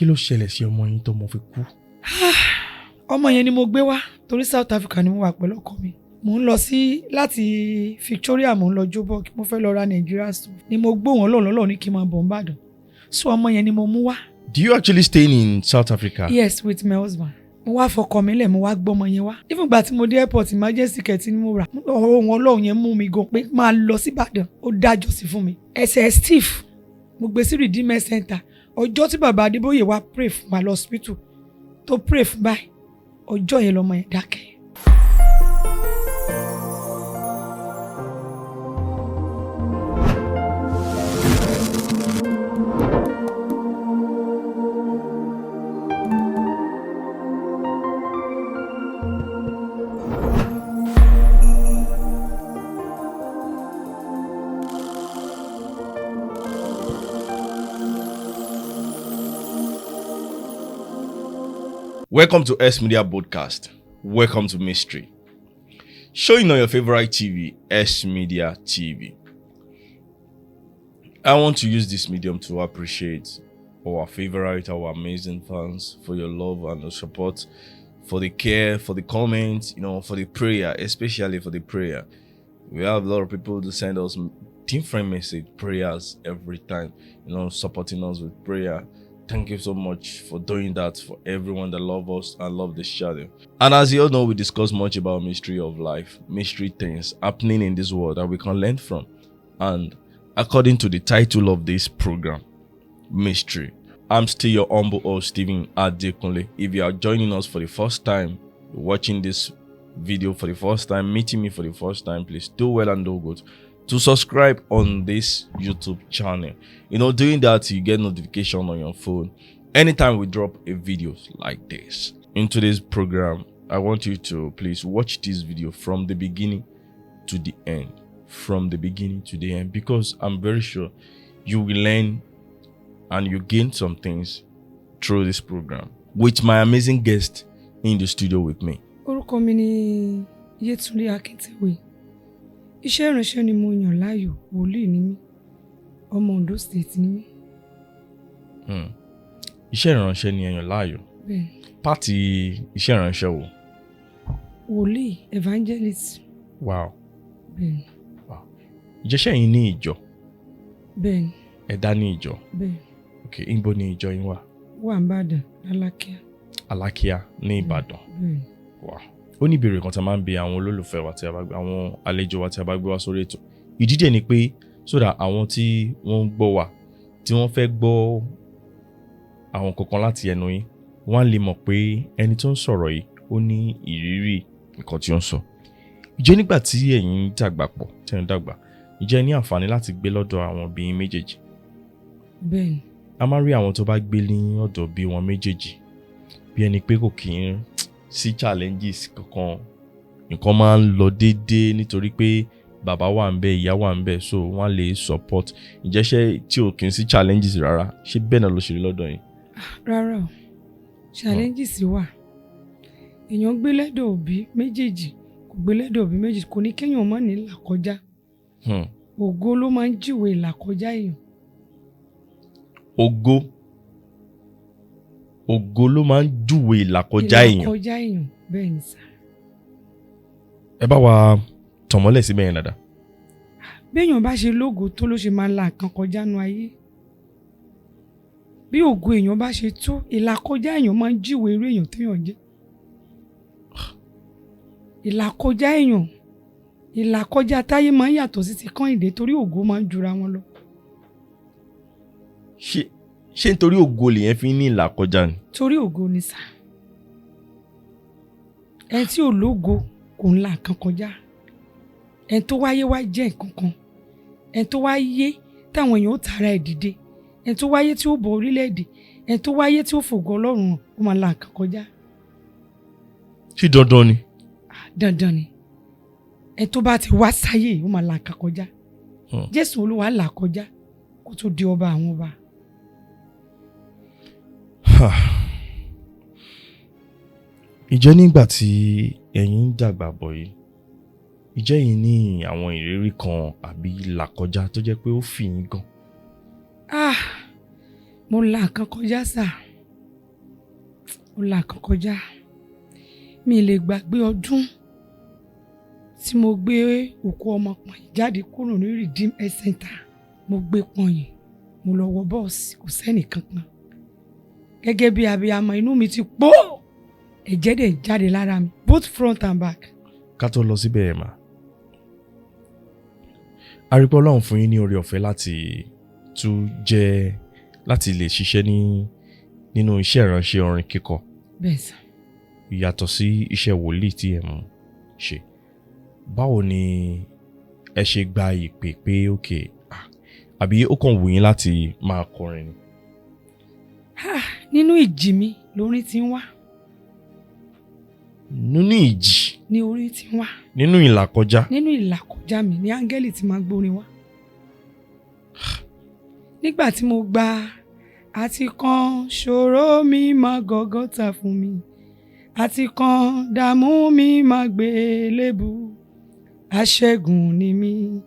Kí ló ṣẹlẹ̀ sí ọmọ yín tó mọ fi kú? Ọmọ yẹn ni mo gbé wá torí South Africa ni mo wà pẹ̀lú ọkọ mi. Mo ń lọ sí láti Victoria, mo ń lọ Joburg, mo fẹ́ lọ ra Nigeria stuff. Ni mo gbóhùn Ọlọ́run ní kí n máa bọ̀ Ìbàdàn. So ọmọ yẹn ni mo mú wá. Do you actually stay in South Africa? Yes, with my husband. Mo wá fọkọ mi lẹ̀, mo wá gbọ́mọ yẹn wá. Even gbà tí mo dé airport emergency kẹ̀tì ni mo rà. Ohun Ọlọ́run yẹn mú mi gan pé máa lọ sí Ìbàdàn. Ó dájọ́ sí fún mi. Ẹsẹ̀ stiff. Mo gbé sí Redeemer Center. Ọjọ́ tí bàbá Adébóyè wá pray fún wa lọ hospital. Tó pray fún báyìí. Ọjọ́ yẹn lọmọ yẹn dákẹ́. Welcome to Smedia podcast. Welcome to Mystery. Showing on your favorite TV, Smedia TV. I want to use this medium to appreciate our favorite, our amazing fans for your love and your support, for the care, for the comments, for the prayer, especially for the prayer. We have a lot of people to send us different message prayers every time, supporting us with prayer. Thank you so much for doing that, for everyone that love us and love this channel. And as you all know, we discuss much about mystery of life, mystery things happening in this world that we can learn from. And according to the title of this program, Mystery, I'm still your humble host, Adekunle. If you are joining us for the first time, watching this video for the first time, meeting me for the first time, please do well and do good to subscribe on this YouTube channel. Doing that, you get notification on your phone anytime we drop a video like this. In today's program, I want you to please watch this video from the beginning to the end. From the beginning to the end, because I'm very sure you will learn and you gain some things through this program with my amazing guest in the studio with me. Orúkọ mi ni Yetunde Akintewe. Iṣẹ́ ìránṣẹ́ ni mo yàn láàyò, wòlíì ni mí, ọmọ Ondo State ni mí. Iṣẹ́ ìránṣẹ́ ni ẹ yàn láàyò. Bẹ́ẹ̀. Pàtì iṣẹ́ ìránṣẹ́ wo? Wòlíì, evangelist. Wow. Bẹ́ẹ̀. Wow. Ìjẹ́ṣẹ́ yín ní ìjọ? Bẹ́ẹ̀. Ẹ dá ní ìjọ? Bẹ́ẹ̀. Okay, níbo ni ìjọ yín wà? Wà ní Ìbàdàn, Alákíá. Alákíá ní Ìbàdàn. Bẹ́ẹ̀. Wow. Ó ní ìbéèrè kan tí a máa ń bi àwọn olólùfẹ́ wa tí a bá gbé, àwọn àlejò wa tí a bá gbé wá sórí ètò. Ìdí dẹ̀ ni pé so that àwọn tí wọ́n ń gbọ́ wa, tí wọ́n fẹ́ gbọ́ àwọn kankan láti ẹnu yín, wọ́n á lè mọ̀ pé ẹni tó ń sọ̀rọ̀ yìí ó ní ìrírí nǹkan tí ó ń sọ. Ìjẹ́ nígbà tí ẹ̀yin dàgbà pọ̀, tí ẹ̀yin dàgbà, ìjẹ́ ní àǹfààní láti gbé lọ́dọ̀ àwọn òbí yín méjèèjì? Bẹ́ẹ̀. A máa rí àwọn tó bá gbé ní ọ̀dọ̀ bí wọn méjèèjì bí ẹni pé kò kí ń sí challenges kankan, nǹkan máa ń lọ déédéé nítorí pé bàbá wà ń bẹ, ìyá wà ń bẹ, so wọ́n lè support. Ìjẹ́ṣẹ́ tí ò kí ń sí challenges rárá, ṣé bẹ́ẹ̀ náà ló ṣe rí lọ́dọ̀ yín? Rárá o, challenges wà. Èèyàn gbé lẹ́dọ̀ òbí méjèèjì, kò gbé lẹ́dọ̀ òbí méjèèjì, kò ní kéèyàn má ní ìlàkọjá. Ògo ló máa ń júwe ìlàkọjá èèyàn. Ògo ló máa ń júwe ìlàkọjá èèyàn. Ìlàkọjá èèyàn, bẹ́ẹ̀ ni sà. Ẹ bá wa tọ̀mọ́lẹ̀ síbẹ̀ yẹn dáadáa. Béèyàn bá ṣe lógo tó ló ṣe máa la nǹkan kọjá nú ayé. Bí ògo èèyàn bá ṣe tó, ìlàkọjá èèyàn máa ń júwe irú èèyàn téèyàn jẹ́. Ìlàkọjá èèyàn, ìlàkọjá táyé máa ń yàtọ̀ sí ti Kẹ́hìndé torí ògo máa ń jura wọn lọ. Ṣé nítorí ògo lèyẹn fi ní ìlàkọjá ni? Torí ògo ni sà. Ẹni tí ò lógo kò ń la nǹkan kọjá. Ẹni tó wáyé wá jẹ́ nǹkan kan. Ẹni tó wáyé táwọn èèyàn ó tara ẹ̀ dìde. Ẹni tó wáyé tí ó bọ orílẹ̀-èdè. Ẹni tó wáyé tí ó fògo Ọlọ́run hàn, ó máa la nǹkan kọjá. Ṣé dandan ni? Dandan ni. Ẹni tó bá ti wá sáyé ó máa la nǹkan kọjá. Jésù Olúwa là kọjá kó tó di ọba àwọn ọba. Ìjẹ́ nígbà tí ẹ̀yin ń dàgbà bọ̀ yìí, ìjẹ́ yìí ní àwọn ìrírí kan àbí ìlàkọjá tó jẹ́ pé ó fì yín gan? Mo la nǹkan kọjá sà. ó là kan kọjá. Mi lè gbàgbé ọdún tí mo gbé òkú ọmọ pọ̀nyìn jáde kúrò ní Redeem Health Center. Mo gbé pọ̀nyìn, mo lọ wọ bọ́ọ̀sì, kò sẹ́nì kankan. Gẹ́gẹ́ bí abiyamọ, inú mi ti pọ̀, ẹ̀jẹ̀ dẹ̀ jáde lára mi, both front and back. Ká tó lọ síbẹ̀ ẹ̀ mà, a rí pé Ọlọ́run fún yín ní oore ọ̀fẹ́ láti lè ṣiṣẹ́ nínú iṣẹ́ ìránṣẹ́ orin kíkọ. Bẹ́ẹ̀ sà. Yàtọ̀ sí iṣẹ́ wòlíì tí ẹ̀ ń ṣe. Báwo ni ẹ ṣe gba ìpè pé okay, àbí ó kàn wù yín láti máa kọrin ni? Nínú ìjì mi lórin ti ń wá. Nínú ìjì ni orin ti ń wá. Nínú ìlàkọjá. Nínú ìlàkọjá mi ni áńgẹ́lì ti máa gbórin wá. Nígbà tí mo gba àti kan ṣòro mi máa gọ́gọ́ta fún mi, àti kan dààmú mi máa gbé lébù, aṣẹ́gun ni mí,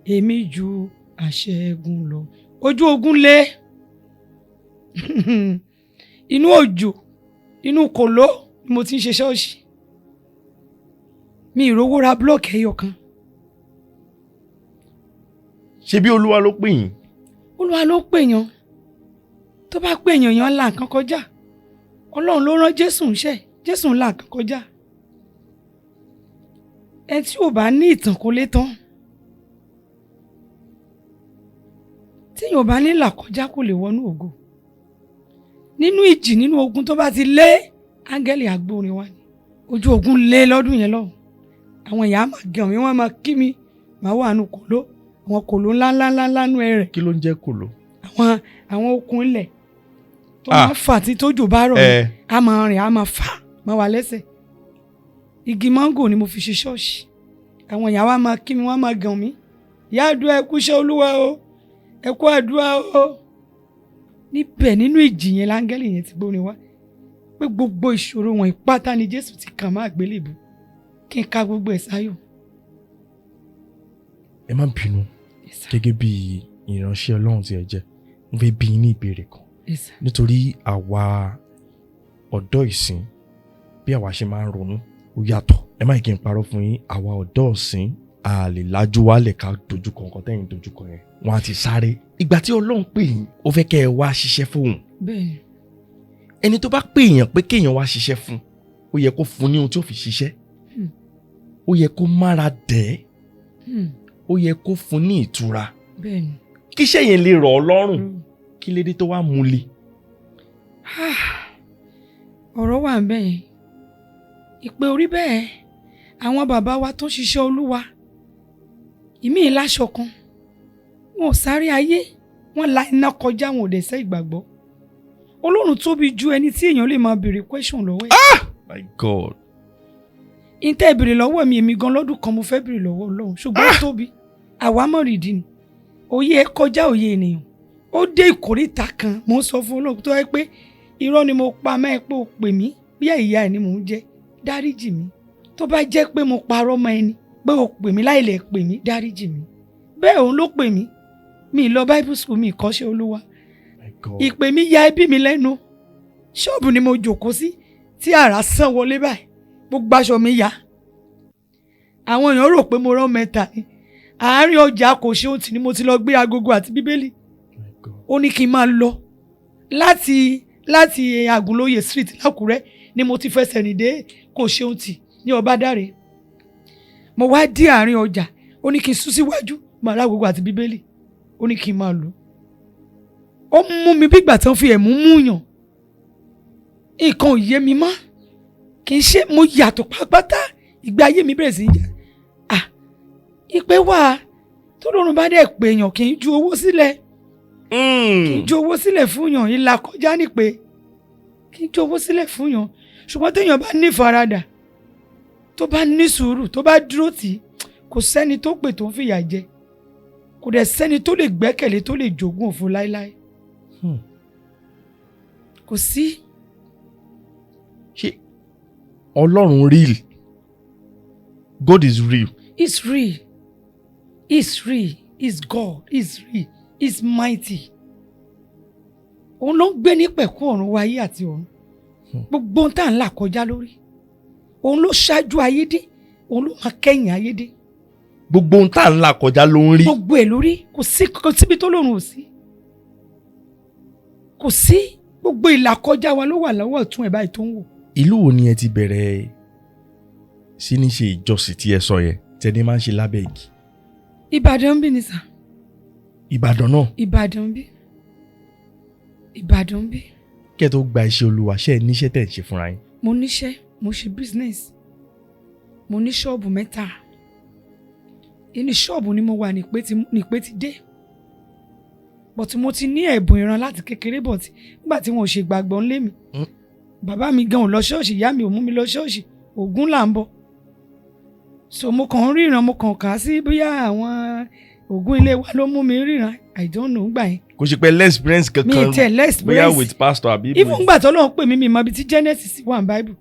èmi ju aṣẹ́gun lọ. Ojú ogun lé. Inú òjò, inú kòló ni mo ti ń ṣe ṣọ́ọ̀ṣì. Mi ìrówó ra blọ́ọ̀kì ẹyọ kan. Ṣé bí Olúwa ló pè yín? Olúwa ló pè yàn. Tó bá pè yàn, yàn là nǹkan kọjá. Ọlọ́run ló rán Jésù ńṣẹ́, Jésù là nǹkan kọjá. Ẹ tí ò bá ní ìtàn kò lè tán. Tí yàn bá ní là kọjá kò lè wọnú ògo. Nínú ìjì, nínú ogun tó bá ti lé, áńgẹ́lì agbórin wá ni. Ojú ogun lé lọ́dún yẹn lọ́hùn. Àwọn ìyá máa gẹ̀ mí, wọ́n máa kí mi, máa wà nù kòló. Àwọn kòló ńláńlá nú ẹrẹ̀. Kí ló ń jẹ́ kòló? Àwọn okùn ilẹ̀ tó máa fà tí tójò bá rọ̀, a máa rìn, a máa fà, máa wà lẹ́sẹ̀. Igi máńgò ni mo fi ṣe ṣọ́ọ̀ṣì. Àwọn ìyá wa máa kí mi, wọ́n máa gàn mí. Ìyá àdúrà ẹ kú iṣẹ́ Olúwa o, ẹ kú àdúrà o. Níbẹ̀ nínú ìjì yẹn láńgẹ́lì yẹn ti gbórin wá pé gbogbo ìṣòro wọn ìpátá ni Jésù ti kàn má àgbélébùú, kí n ka gbogbo ẹ̀ sáyò. Ẹ má bínú, gẹ́gẹ́ bí ìránṣẹ́ Ọlọ́run tí ẹ jẹ́, mo fẹ́ bi yín ní ìbéèrè kan. Nítorí àwa ọ̀dọ́ ìsìn, bí àwa ṣe máa ń ronú ó yàtọ̀. Ẹ má kí n parọ́ fún yín, àwa ọ̀dọ́ ìsìn a lè lajú wálẹ̀ ká dojúkọ nǹkan tẹ́yìn dojúkọ yẹn. Wọ́n á ti sáré. Ìgbà tí Ọlọ́run pè yín, ó fẹ́ kẹ́ ẹ wá ṣiṣẹ́ fóun. Bẹ́ẹ̀ni. Ẹni tó bá pè èèyàn pé kéèyàn wá ṣiṣẹ́ fún, ó yẹ kó fún ní ohun tí ó fi ṣiṣẹ́. Ó yẹ kó mára dẹ̀. Ó yẹ kó fún ní ìtura. Bẹ́ẹ̀ni. Kíṣẹ́ yẹn lè rọ̀ ọ́ lọ́rùn. Kí lédè tó wá mú le? Ọ̀rọ̀ wà ń bẹ́ẹ̀. Ìpè orí bẹ́ẹ̀. Àwọn bàbá wa tó ṣiṣẹ́ Olúwa, ìmí ìláṣọ kan, wọn ò sáré ayé, wọn la iná kọjá, wọn ò dẹ̀ sẹ́ ìgbàgbọ́. Ọlọ́run tóbi ju ẹni tí èèyàn lè máa béèrè question lọ́wọ́ ẹ̀. My God. Ìtẹ́ ìbéèrè lọ́wọ́ mi, èmi gan lọ́dún kan mo fẹ́ béèrè lọ́wọ́ Ọlọ́run, ṣùgbọ́n ó tóbi. Àwa mọ̀ rìdí ni. Òye ẹ kọjá òye ènìyàn. Ó dé ìkórìtà kan, mo ń sọ fún Ọlọ́run tó yẹ pé irọ́ ni mo pa mẹ́ pé ó pè mí, bí ìyá ẹ̀ ni mò ń jẹ́, dáríjì mi. Tó bá jẹ́ pé mo parọ́ mọ́ ẹni, pé ó pè mí láì lè pè mí, dáríjì mi. Bẹ́ẹ̀ òun ló pè mí. Mi lọ Bible school, mi kọ́ṣẹ́ Olúwa. Ìpè mi ya ẹbí mi lẹ́nu. Ṣọ́ọ̀bù ni mo jókòó sí tí àrá sán wọlé báyìí. Gbogbo aṣọ mi ya. Àwọn èèyàn rò pé mo rán mẹ́ta ni. Àárín ọjà kò ṣe ohun tí ni mo ti lọ gbé agogo àti bíbélì. Ó ní kí n máa lọ. Láti Àgúnlóye street l'Ákúrẹ́ ni mo ti fẹsẹ̀ rìn dé kò ṣe ohun tí ní Ọbádáre. Mo wá dé àárín ọjà. Ó ní kí n sún síwájú, máa ra agogo àti bíbélì. Ó ní kí n máa lọ. Ó mú mi bí ìgbà tí wọ́n fi ẹ̀mú mú yàn. Nǹkan ò yé mi mọ́. Kì í ṣe mo yàtọ̀ pátápátá. Ìgbé ayé mi bẹ̀rẹ̀ sí í yà. Ìpè wà tó lọ́run bá dẹ̀ pè yàn kì í ju owó sílẹ̀. Kì í ju owó sílẹ̀ fún yàn. Ìlà kọjá ní pé kì í ju owó sílẹ̀ fún yàn. Ṣùgbọ́n téèyàn bá ní ìfaradà, tó bá ní sùúrù, tó bá dúró tì í, kò sẹ́ni tó pè tó ń fìyà jẹ. Kò dẹ̀ sẹ́ni tó lè gbẹ́kẹ̀lé tó lè jogún òfo láéláé. Kò sí. Ṣé Ọlọ́run real? God is real. He's real. He's real. He's God. He's real. He's mighty. Òun ló ń gbé ní pẹ̀kún ọ̀run wa ayé àti ọ̀run. gbogbo ohun tá à ń là kọjá lórí òun ló ṣáájú ayé dé òun ló máa kẹ́yìn ayé dé. gbogbo ohun tá à ń là kọjá ló ń rí. gbogbo ẹ̀ lórí kò síbi tó lọ́run ò sí. kò sí gbogbo ìlàkọjá wa ló wà lọ́wọ́ ọ̀tún ẹ̀ báyìí tó ń wò. ìlú wo ni ẹ ti bẹ̀rẹ̀ sí ní ṣe ìjọsìn tí ẹ sọ yẹn tẹ́ni máa ń ṣe lábẹ́ igi? Ìbàdàn bí ni sà. Ìbàdàn náà. Ìbàdàn bí. Ìbàdàn bí. kẹ́ ẹ tó gba iṣẹ́ Olúwa ṣé ẹ níṣẹ́ tẹ̀ ń ṣe fúnra yín? mo níṣẹ́ mo ṣe business mo ní ṣọ́ọ̀bù 3 inú ṣọ́ọ̀bù ni mo wà nípé ti dé but mo ti ní ẹ̀bùn ìran láti kékeré but nígbà tí wọn ò ṣe gbàgbọ́ ńlé mi bàbá mi gan ò lọ ṣọ́ọ̀ṣì ìyá mi ò mú mi lọ ṣọ́ọ̀ṣì Ògún là ń bọ̀ so mo kàn ń ríran mo kàn kà á sí bóyá àwọn Ògún ilé wa ló mú mi ríran I don't know gbà yẹn. kò ṣe pé experience kankan mi tẹ experience bóyá with pastor àbí. even gbà tó lọ́wọ́ pè mí mi mọ ibi tí Genesis wà ní Bible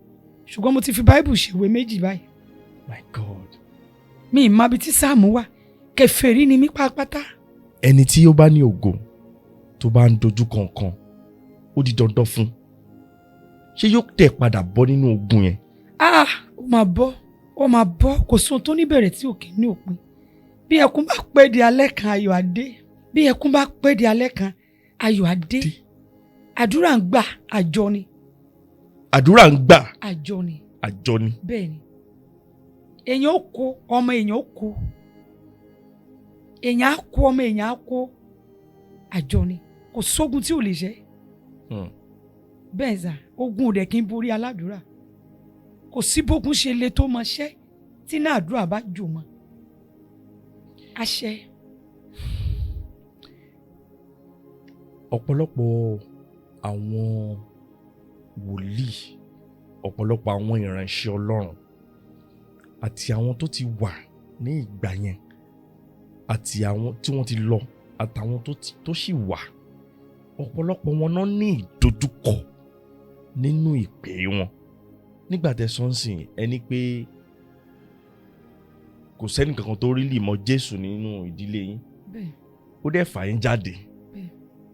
ṣùgbọ́n mo ti fi Bible ṣèwé 2 báyìí. My God. mi mọ ibi tí Sáàmù wà kèfèrí ni mí pátápátá. ẹni tí ó bá ní ògo tó bá ń dojú kankan ó di dandan fún ṣé yóò tẹ̀ padà bọ́ nínú ogun yẹn? ó máa bọ́ kò sóhun tó níbẹ̀rẹ̀ tí òkè ní òpin bí ẹkún bá pẹ́ di alẹ́ kan ayọ̀ adé bí ẹkún bá pẹ́ di alẹ́ kan ayọ̀ adé àdúrà ń gbà àjọ ni. àdúrà ń gbà àjọ ni. àjọ ni. bẹ́ẹ̀ ni èèyàn ó kó ọmọ èèyàn ó kó èèyàn á kó ọmọ èèyàn á kó àjọ ni kò sógun tí ò lè ṣe. bẹ́ẹ̀ sà ogun ò dẹ̀ kí n borí aládùúrà kò sí bógun ṣe le tó mọ ṣẹ́ tí náà àdúrà bá jò mọ́ àṣẹ. ọ̀pọ̀lọpọ̀ àwọn wòlíì ọ̀pọ̀lọpọ̀ àwọn ìránṣẹ́ Ọlọ́run àti àwọn tó ti wà ní ìgbà yẹn àti àwọn tí wọ́n ti lọ àtàwọn tó sì wà ọ̀pọ̀lọpọ̀ wọn náà ní ìdojúkọ nínú ìpè wọn. nígbà tẹ́ sọ́nsìn ẹni pé kò sẹ́ni kankan tó rí lì mọ Jésù nínú ìdílé yín ó dẹ̀ fà yín jáde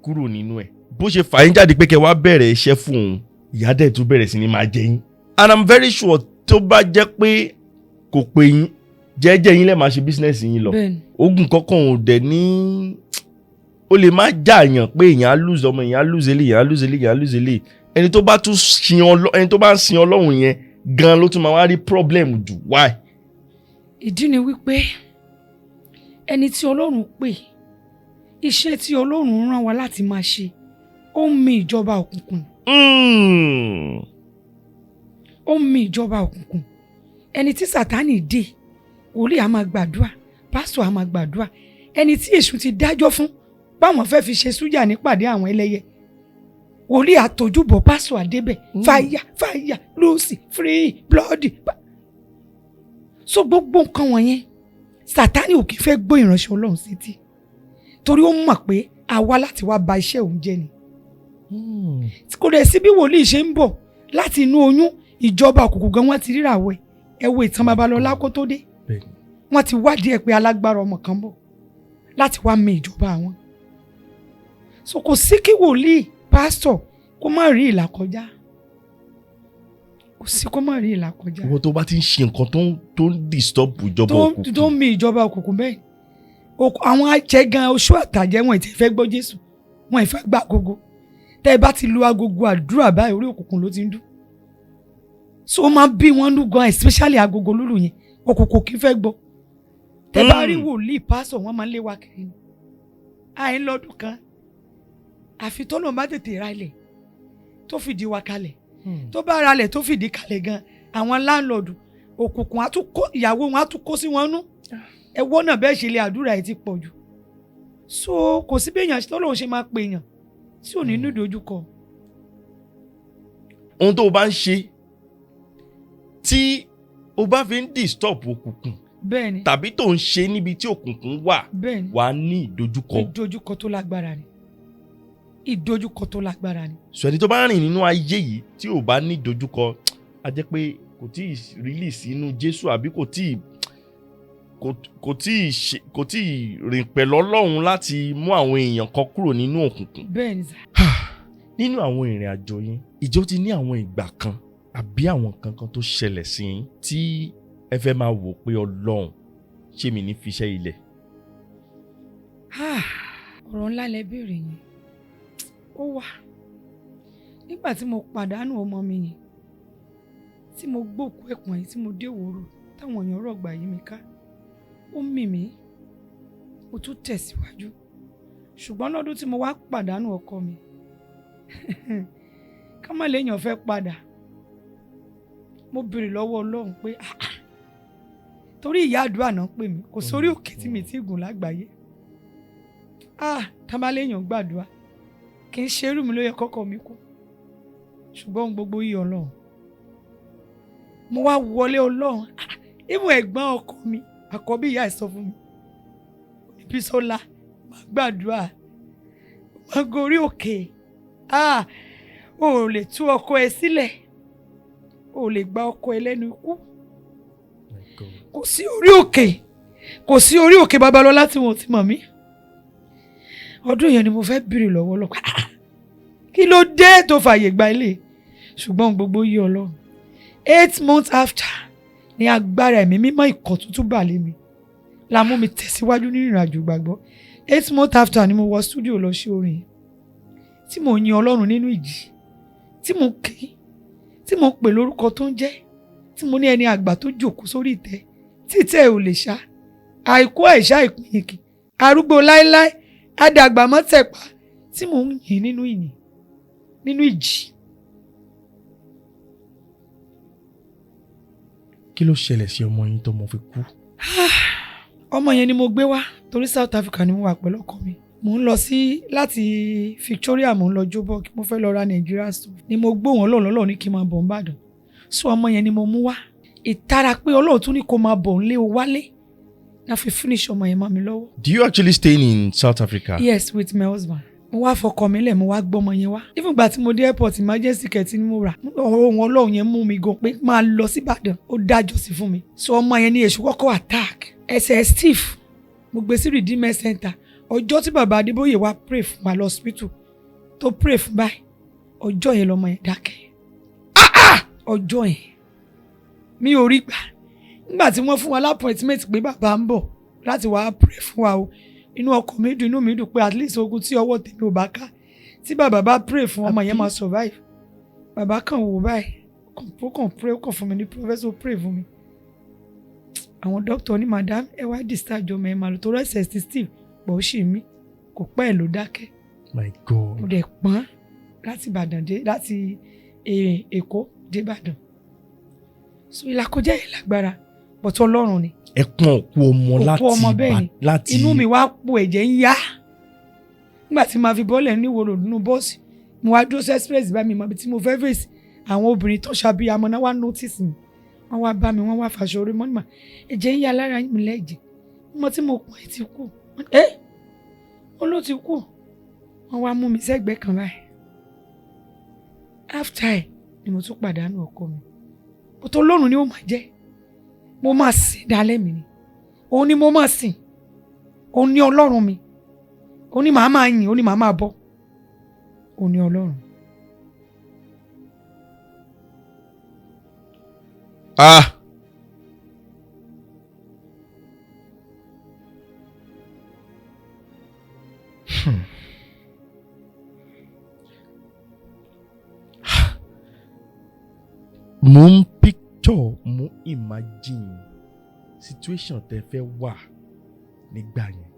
kúrò nínú ẹ̀ bó ṣe fà yín jáde pé kẹ́ wá bẹ̀rẹ̀ iṣẹ́ fún òun ìyà dẹ̀ tún bẹ̀rẹ̀ sí ni máa jẹ yín. And I'm very sure tó bá jẹ́ pé kò pé yín jẹ́jẹ́ yín lẹ́ẹ̀ máa ṣe bísínẹ́sì yín lọ ogun kankan ò dẹ̀ ní ó lè má jàyàn pé èèyàn á lose ọmọ èèyàn á lose eléyìí èèyàn á lose eléyìí èèyàn á lose eléyìí ẹni tó bá tún ẹni tó bá ń sin Ọlọ́run yẹn gan ló tún máa wá rí problem jù why. ìdí ni wípé ẹni tí Ọlọ́run pè iṣẹ́ tí Ọlọ́run rán wa láti máa ṣe ó ń mì ìjọba òkùnkùn. ó ń mì ìjọba òkùnkùn ẹni tí Sátánì dè wòlíì á máa gbàdúrà pásítọ̀ á máa gbàdúrà ẹni tí èṣù ti dájọ́ fún báwọn fẹ́ fi ṣe sújà nípàdé àwọn ẹlẹ́yẹ wòlíì àtọ́júbọ̀ pásítọ̀ àdébẹ̀ fàyà lùsì free bloody. so gbogbo nǹkan wọ̀nyẹn Sátánì ò kì í fẹ́ gbọ́ ìránṣẹ́ Ọlọ́run sétí torí ó mọ̀ pé àwa láti wá ba iṣẹ́ òun jẹ́ ni. kò dẹ̀ sí bí wòlíì ṣe ń bọ̀ láti inú oyún ìjọba òkùnkùn gan wọ́n ti ríra wẹ̀ ẹ wo ìtàn Babalọ́lá kó tó dé wọ́n ti wádìí ẹ̀ pé alágbára ọmọ kan bọ̀ láti wá mì ìjọba àwọn. so kò sí kí wòlíì pásítọ̀ kó má rí ìlà kọjá kò sí kó má rí ìlà kọjá. owó tó bá ti ń ṣe nǹkan tó ń disturb ìjọba òkùnkùn tó ń mì ìjọba òkùnkùn bẹ́ẹ̀ àwọn àjẹ́ gan oṣù àtàjẹ́ wọn ti fẹ́ gbọ́ Jésù wọn ì fẹ́ gbà agogo tẹ́ ẹ bá ti lu agogo àdúrà báyìí orí òkùnkùn ló ti ń dún so ó máa bí wọn lù gan especially agogo lùlù yẹn òkùnkùn kì í fẹ́ gbọ́ tẹ́ bá rí wòlíì pásọ̀ wọn máa ń lé wa kiri àì lọ́dún kan àfi tó lòun bá tètè ra ilẹ̀ tó fìdí wa kalẹ̀ tó bá ra ilẹ̀ tó fìdí kalẹ̀ gan àwọn láńlọ́ọ̀dù òkùnkùn ìyàwó wọn á tún kó sí wọn nú ẹwọ́ náà bẹ́ẹ̀ ṣe lè àdúrà ẹ̀ ti pọ̀ jù so kò sí béèyàn tó lòun ṣe máa pè èèyàn tí ò ní ìdojúkọ. ohun tó o bá ń ṣe tí o bá fi ń disturb òkùnkùn bẹ́ẹ̀ni tàbí tó ń ṣe níbi tí òkùnkùn wà bẹ́ẹ̀ni wà á ní ìdojúkọ. ìdojúkọ tó lágbára ni ìdojúkọ tó lágbára ni. sọ ẹni tó bá rìn nínú ayé yìí tí ò bá ní ìdojúkọ a jẹ́ pé kò tí ì release inú Jésù àbí kò tí ì rìn pẹ̀lú Ọlọ́run láti mú àwọn èèyàn kan kúrò nínú òkùnkùn. bẹ́ẹ̀ni sà. nínú àwọn ìrìn àjò yín ìjọ ti ní àwọn ìgbà kan àbí àwọn kankan tó ṣẹlẹ̀ sí yín tí ẹ fẹ́ máa wò pé Ọlọ́run ṣé mi ní fiṣẹ́ ilẹ̀? Ọ̀rọ̀ ńlá lẹ béèrè yẹn. Ó wà. Nígbà tí mo pàdánù ọmọ mi yẹn, tí mo gbókú ẹ̀pọ̀n yìí tí mo dé wòrò táwọn èèyàn rọ̀gbà yí mi ká, ó mì mí, mo tún tẹ̀síwájú. Ṣùgbọ́n lọ́dún tí mo wá pàdánù ọkọ mi, ká má léèyàn fẹ́ padà, mo béèrè lọ́wọ́ Ọlọ́run pé torí ìyá àdúrà náà pè mí, kò sórí òkè tí mi ti gùn lágbàáyé. Tá má léèyàn gbàdúrà, kì í ṣe irú mi ló yẹ kọ́kọ́ mi kú. Ṣùgbọ́n gbogbo yìí Ọlọ́run. Mo wá wọlé Ọlọ́run. Ìmú ẹ̀gbọ́n ọkọ mi, àkọ́bí ìyá ẹ̀ sọ fún mi. Bísọ́lá, máa gbàdúrà, máa gorí òkè. O ò lè tú ọkọ ẹ sílẹ̀. O ò lè gba ọkọ ẹ lẹ́nu ikú. Kò sí orí òkè. Kò sí orí òkè Babalọ́lá tí wọ́n ti mọ̀ mí. Ọdún yẹn ni mo fẹ́ bèrè lọ́wọ́ Ọlọ́run. Kí ló dé tó fàyè gba ilé? Ṣùgbọ́n gbogbo yí Ọlọ́run. 8 months after ni agbára ẹ̀mí mímọ́ ìkọ̀ tuntun bà lé mi. La mú mi tẹ̀síwájú nínú ìrìnàjò ìgbàgbọ́. 8 months after ni mo wọ studio lọ ṣe orin. Tí mo yin Ọlọ́run nínú ìjì. Tí mo kì, tí mo pè lórúkọ tó ń jẹ́. Tí mo ní ẹni àgbà tó jókòó sórí ìtẹ́. Títẹ́ ò lè ṣá. Àìkú àìṣá ìpínyìnkì. Arúgbó láéláé. Adàgbà mọ́tẹ̀pá. Tí mo ń yìn nínú ìyìn. Nínú ìjì. Kí ló ṣẹlẹ̀ sí ọmọ yín tó mo fi kú? Ọmọ yẹn ni mo gbé wá torí South Africa ni mo wà pẹ̀lú ọkọ mi. Mo ń lọ sí láti Victoria, mo ń lọ Joburg, mo fẹ́ lọ ra Nigeria stuff. Ni mo gbọ́ wọn lọ́lọ́ ní kí n máa bọ̀ n'Íbàdàn. So ọmọ yẹn ni mo mú wá. Ìtara pé Ọlọ́run tún ní kó máa bọ̀ nílé o wálé. Na fi finish ọmọ yẹn mọ́ mi lọ́wọ́. Do you actually stay in South Africa? Yes, with my husband. Mo wá fọkọ mi lẹ̀, mo wá gbọ́mọ yẹn wá. Even ìgbà tí mo dé airport emergency kẹ̀tì ni mo rà. Ohun Ọlọ́run yẹn mú mi gan pé máa lọ sí Ìbàdàn. Ó dájọ́ sí fún mi. So ọmọ yẹn ni èṣù kọ́kọ́ attack. Ẹsẹ̀ stiff. Mo gbé sí Redeemer Center. Ọjọ́ tí bàbá Adébóyè wá pray fún wa lọ hospital. Tó pray fún báyìí. Ọjọ́ yẹn lọmọ yẹn dákẹ́. Ọjọ́ yẹn. Mi ò rí gbà. Nígbà tí wọ́n fún wa l'appointment pé bàbá ń bọ̀ láti wá pray fún wa o. Inú ọkàn mi dùn, inú mi dùn pé at least ogun tí ọwọ́ tèmi ò bá ká. Tí bàbá bá pray fún ọmọ yẹn máa survive. Bàbá kan wò báyìí. Ó kàn pray, ó kàn fún mi ní professor pray fún mi. Àwọn doctor ní madam ẹ wá discharge ọmọ ẹ máa lọ tó rẹ́sẹ̀ sí Steve bọ̀ ó ṣì mí. Kò pẹ́ ẹ̀ ló dákẹ́. My God. Mo dẹ̀ pọ́n láti Ìbàdàn dé láti Èkó dé Ìbàdàn. So ìlàkọjá yìí lágbára. But Ọlọ́run ni. Ẹkún òkú ọmọ láti inú mi wá pò ẹ̀jẹ̀ ń yá. Nígbà tí màá fi bọ́ọ̀lẹ̀ ní ìwòrò nínú bọ́ọ̀sì, mo wá dúró sí express bá mi mọ̀ bí tí mo fẹ́ fèsì. Àwọn obìnrin tó ṣàbíyamọ náà wá notice mi. Wọ́n wá bá mi, wọ́n wá fàṣọ orí mọ́ nígbà. Ẹ̀jẹ̀ ń yá lára mi lẹ́jẹ̀. Ọmọ tí mo pọ̀ ẹ̀ ti kú. Ó ló ti kú. Wọ́n wá mú mi sẹ́gbẹ̀ẹ́ kan báyìí. After ẹ̀ ni mo tún pàdánù ọkọ mi. Bọ́tọ̀ Ọlọ́run ni ó máa jẹ́. Mo máa sìn dálẹ́ mi ni. Òun ni mo máa sìn. Òun ni Ọlọ́run mi. Òun ni màá máa yìn, òun ni màá máa bọ. Òun ni Ọlọ́run. Mo ń picture, mo imagine situation tẹ́ fẹ́ wà nígbà yẹn.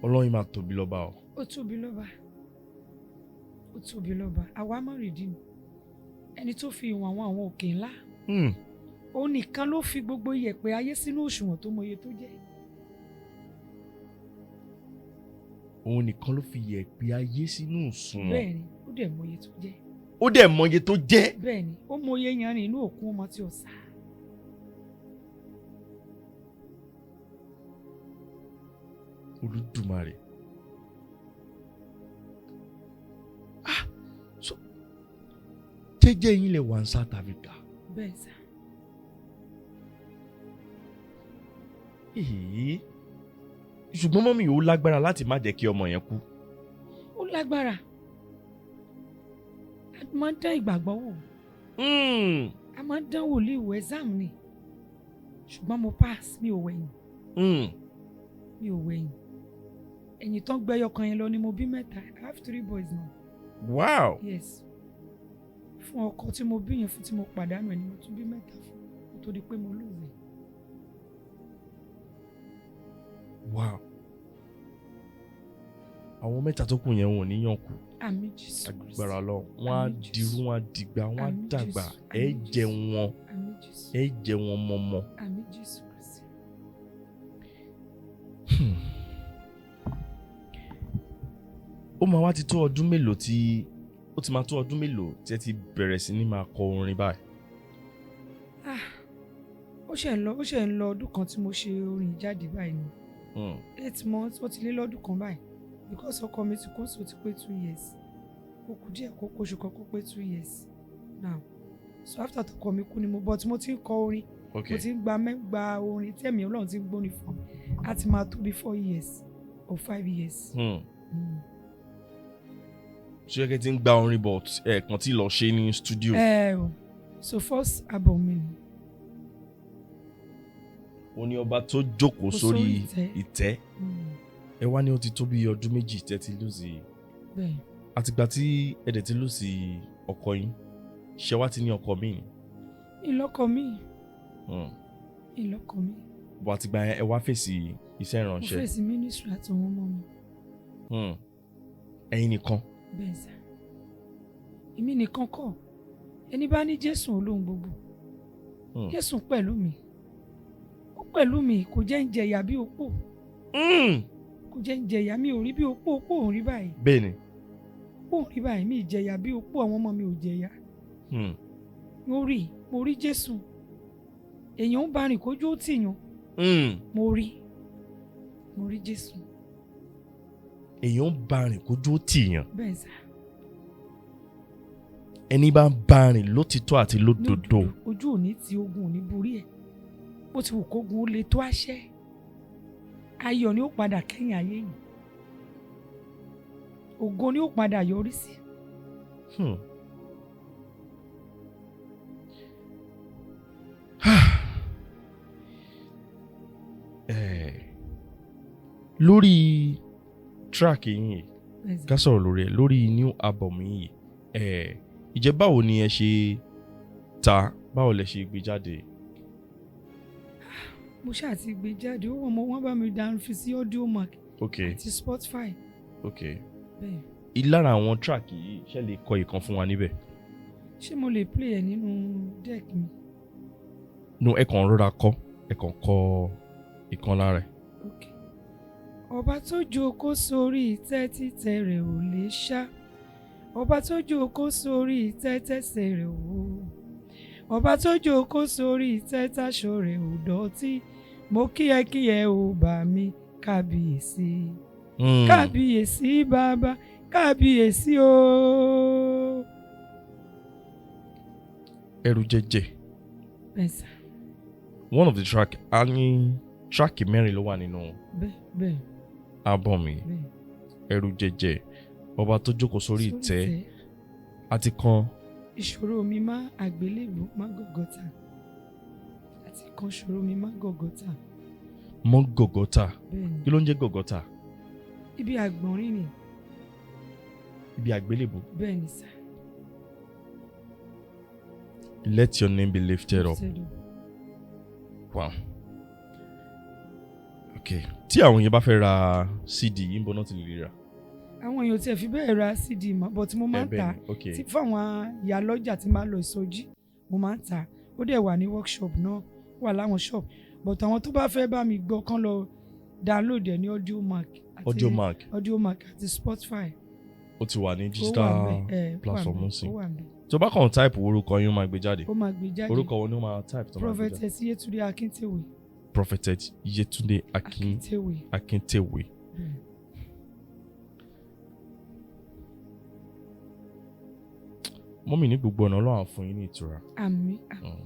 Ọlọ́run máa tóbi lọ́ba o. Ó tóbi lọ́ba. Ó tóbi lọ́ba. Àwa máa rí dín. Ẹni tó fi ìwọ̀n àwọn òkè ńlá. Òun nìkan ló fi gbogbo iyẹ̀pẹ̀ ayé sínú òṣùwọ̀n tó mọye tó jẹ́. Òun nìkan ló fi iyẹ̀pẹ̀ ayé sínú òṣùwọ̀n. Bẹ́ẹ̀ni, ó dẹ̀ mọye tó jẹ́. Ó dẹ̀ mọye tó jẹ́. Bẹ́ẹ̀ni, ó mọye yanrìn inú òkun ọmọ tí ó sá. Olódùmarè. So jẹ́jẹ́ yín lè wà ní South Africa. Bẹ́ẹ̀ sá. ṣùgbọ́n mọ́mì ó lágbára láti má jẹ́ kí ọmọ yẹn kú. Ó lágbára. A máa ń dán ìgbàgbọ́ wò. A máa ń dán wòlíì wò exam ni. Ṣùgbọ́n mo pass, mi ò wẹ̀yìn. Mi ò wẹ̀yìn. Ẹ̀yìn tán gbẹ́yọ kan yẹn lọ ni mo bí mẹ́ta. I have 3 boys now. Wow. Yes. Fún ọkọ tí mo bí yẹn fún tí mo pàdánù ẹ̀ ni mo tún bí mẹ́ta fún. Kó tó di pé mo lóòzẹ̀. Wow. Àwọn mẹ́ta tó kù yẹn wọn ò ní yàn kú. Àmín Jésù. Agbára Ọlọ́run. Wọ́n á dirú, wọ́n á dìgbà, wọ́n á dàgbà. Ẹ jẹ wọn. Àmín Jésù. Ẹ jẹ wọn mọ́mọ́. Àmín Jésù Kristi. Ó máa wá ti tó ọdún mélòó tí ó ti máa tó ọdún mélòó tí ẹ ti bẹ̀rẹ̀ sí ní máa kọ orin báyìí? Ó ṣe ń lọ ọdún kan tí mo ṣe orin jáde báyìí ni. 8 months ó ti lé lọ́dún kan báyìí because ọkọ mi ti kó so ti pé 2 years. Ó kù díẹ̀ kó oṣù kan kó pé 2 years now. So after tọkọ mi kú ni mo ti ń kọ orin. Mo ti ń gba orin tí ẹ̀mí Ọlọ́run ti ń gbóni fún mi. A ti máa tó bí 4 years or 5 years. Ṣé ẹ ti ń gba orin but ẹ̀ẹ̀kan tí lọ ṣe ní studio? So first album mi ni. Ó ní ọba tó jókòó sórí ìtẹ́. Ẹ wá ní ó ti tó bí ọdún méjì tẹ́ ti lùsì. Bẹ́ẹ̀. Àtìgbà tí ẹ dẹ̀ ti lùsì ọkọ yín, ṣé wá ti ní ọkọ mi? Ìlọ́kọ mi. Ìlọ́kọ mi. Bọ̀ àtìgbà yẹn ẹ wá fèsì iṣẹ́ ìránṣẹ́. Mo fèsì ministry àti àwọn ọmọ mi. Ẹ̀yin nìkan. Bẹ́ẹ̀ sà. Èmi nìkan kọ́. Ẹni bá ní Jésù olóhun gbogbo. Jésù pẹ̀lú mi. Ó pẹ̀lú mi, kò jẹ́ ń jẹ̀yà bí opó. Kò jẹ́ ń jẹ̀yà, mi ò rí bí opó ò rí báyìí. Bẹ́ẹ̀ni. Opó ò rí báyìí, mi ì jẹ̀yà bí opó, àwọn ọmọ mi ò jẹ̀yà. Mo rí Jésù. Èèyàn ń bá rìn kójú ó tìyàn. Mo rí Jésù. Èèyàn ń bá rìn kójú ó tìyàn. Bẹ́ẹ̀ sà. Ẹni bá ń bá rìn lótìtọ́ àti lódodo. Ojú òní ti ogun òní borí ẹ̀. Bó ti wù kógun ó le tó àṣẹ. Ayọ̀ ni ó padà kẹ́yìn ayé yìí. Ògo ni ó padà yọrí sí. Lórí track yìí, ká sọ̀rọ̀ lórí ẹ̀, lórí new album yìí, ìjẹ́ báwo ni ẹ ṣe ta, báwo lẹ ṣe gbé jáde? Mo ṣáà ti gbé jáde, wọ́n bá mi dá fi sí audio mark àti Spotify. Bẹ́ẹ̀. Ìlára àwọn track yìí ṣe lè kọ ìkan fún wa níbẹ̀? Ṣé mo lè play ẹ̀ nínú deck mi? No, ẹ kàn rọra kọ ìkan lára ẹ̀. Ọba tó jókòó sórí ìtẹ́ títẹ́ rẹ̀ ò lè ṣá. Ọba tó jókòó sórí ìtẹ́ tẹ́sẹ̀ rẹ̀ ò. Ọba tó jókòó sórí ìtẹ́ táṣọ rẹ̀ ò dọ̀tí. Mo kí ẹ ò bá mi kábíyèsí. Kábíyèsí bàbá, kábíyèsí o. Ẹrù jẹjẹ. Bẹ́ẹ̀ sà. One of the track, track mẹ́rin ló wà nínú. Bẹ́ẹ̀. Album mi. Ẹrù jẹjẹ. Ọba tó jókòó sórí ìtẹ́. Àti kan. Ìṣòro mi má àgbélébù má gọ̀gọ̀tà. Àti kan ìṣòro mi má gọ̀gọ̀tà. Mọ́ gọ̀gọ̀tà. Bẹ́ẹ̀ni. Kí ló ń jẹ́ gọ̀gọ̀tà? Ibi àgbọ̀nrín ni. Ibi àgbélébù. Bẹ́ẹ̀ni sà. Let your name be lifted up. Wow. Okay. Tí àwọn yẹn bá fẹ́ ra CD yìí ń bọ́ náà ti lè rà. Àwọn èèyàn tí ẹ fi bẹ́ẹ̀ ra CD mọ́ but mo máa ń tà fún àwọn ìyá lọ́jà tí máa ń lọ ìsọjí mo máa ń tà ó dẹ̀ wà ní workshop náà wà láwọn shop but àwọn tó bá fẹ́ bá mi gbọ́ kán lọ download ẹ̀ ní audio mark àti Spotify. Ó ti wà ní digital platform sí. Tó bá kàn type orúkọ yín ó máa gbé jáde. Orúkọ wọn ni ó máa type tó máa gbé jáde. Prophetess Yetunde Akintewe. Prophetess Yetunde Akintewe. Mọ́mì ní gbogbo ọ̀nà Ọlọ́run á fún yín ní ìtura. Àmín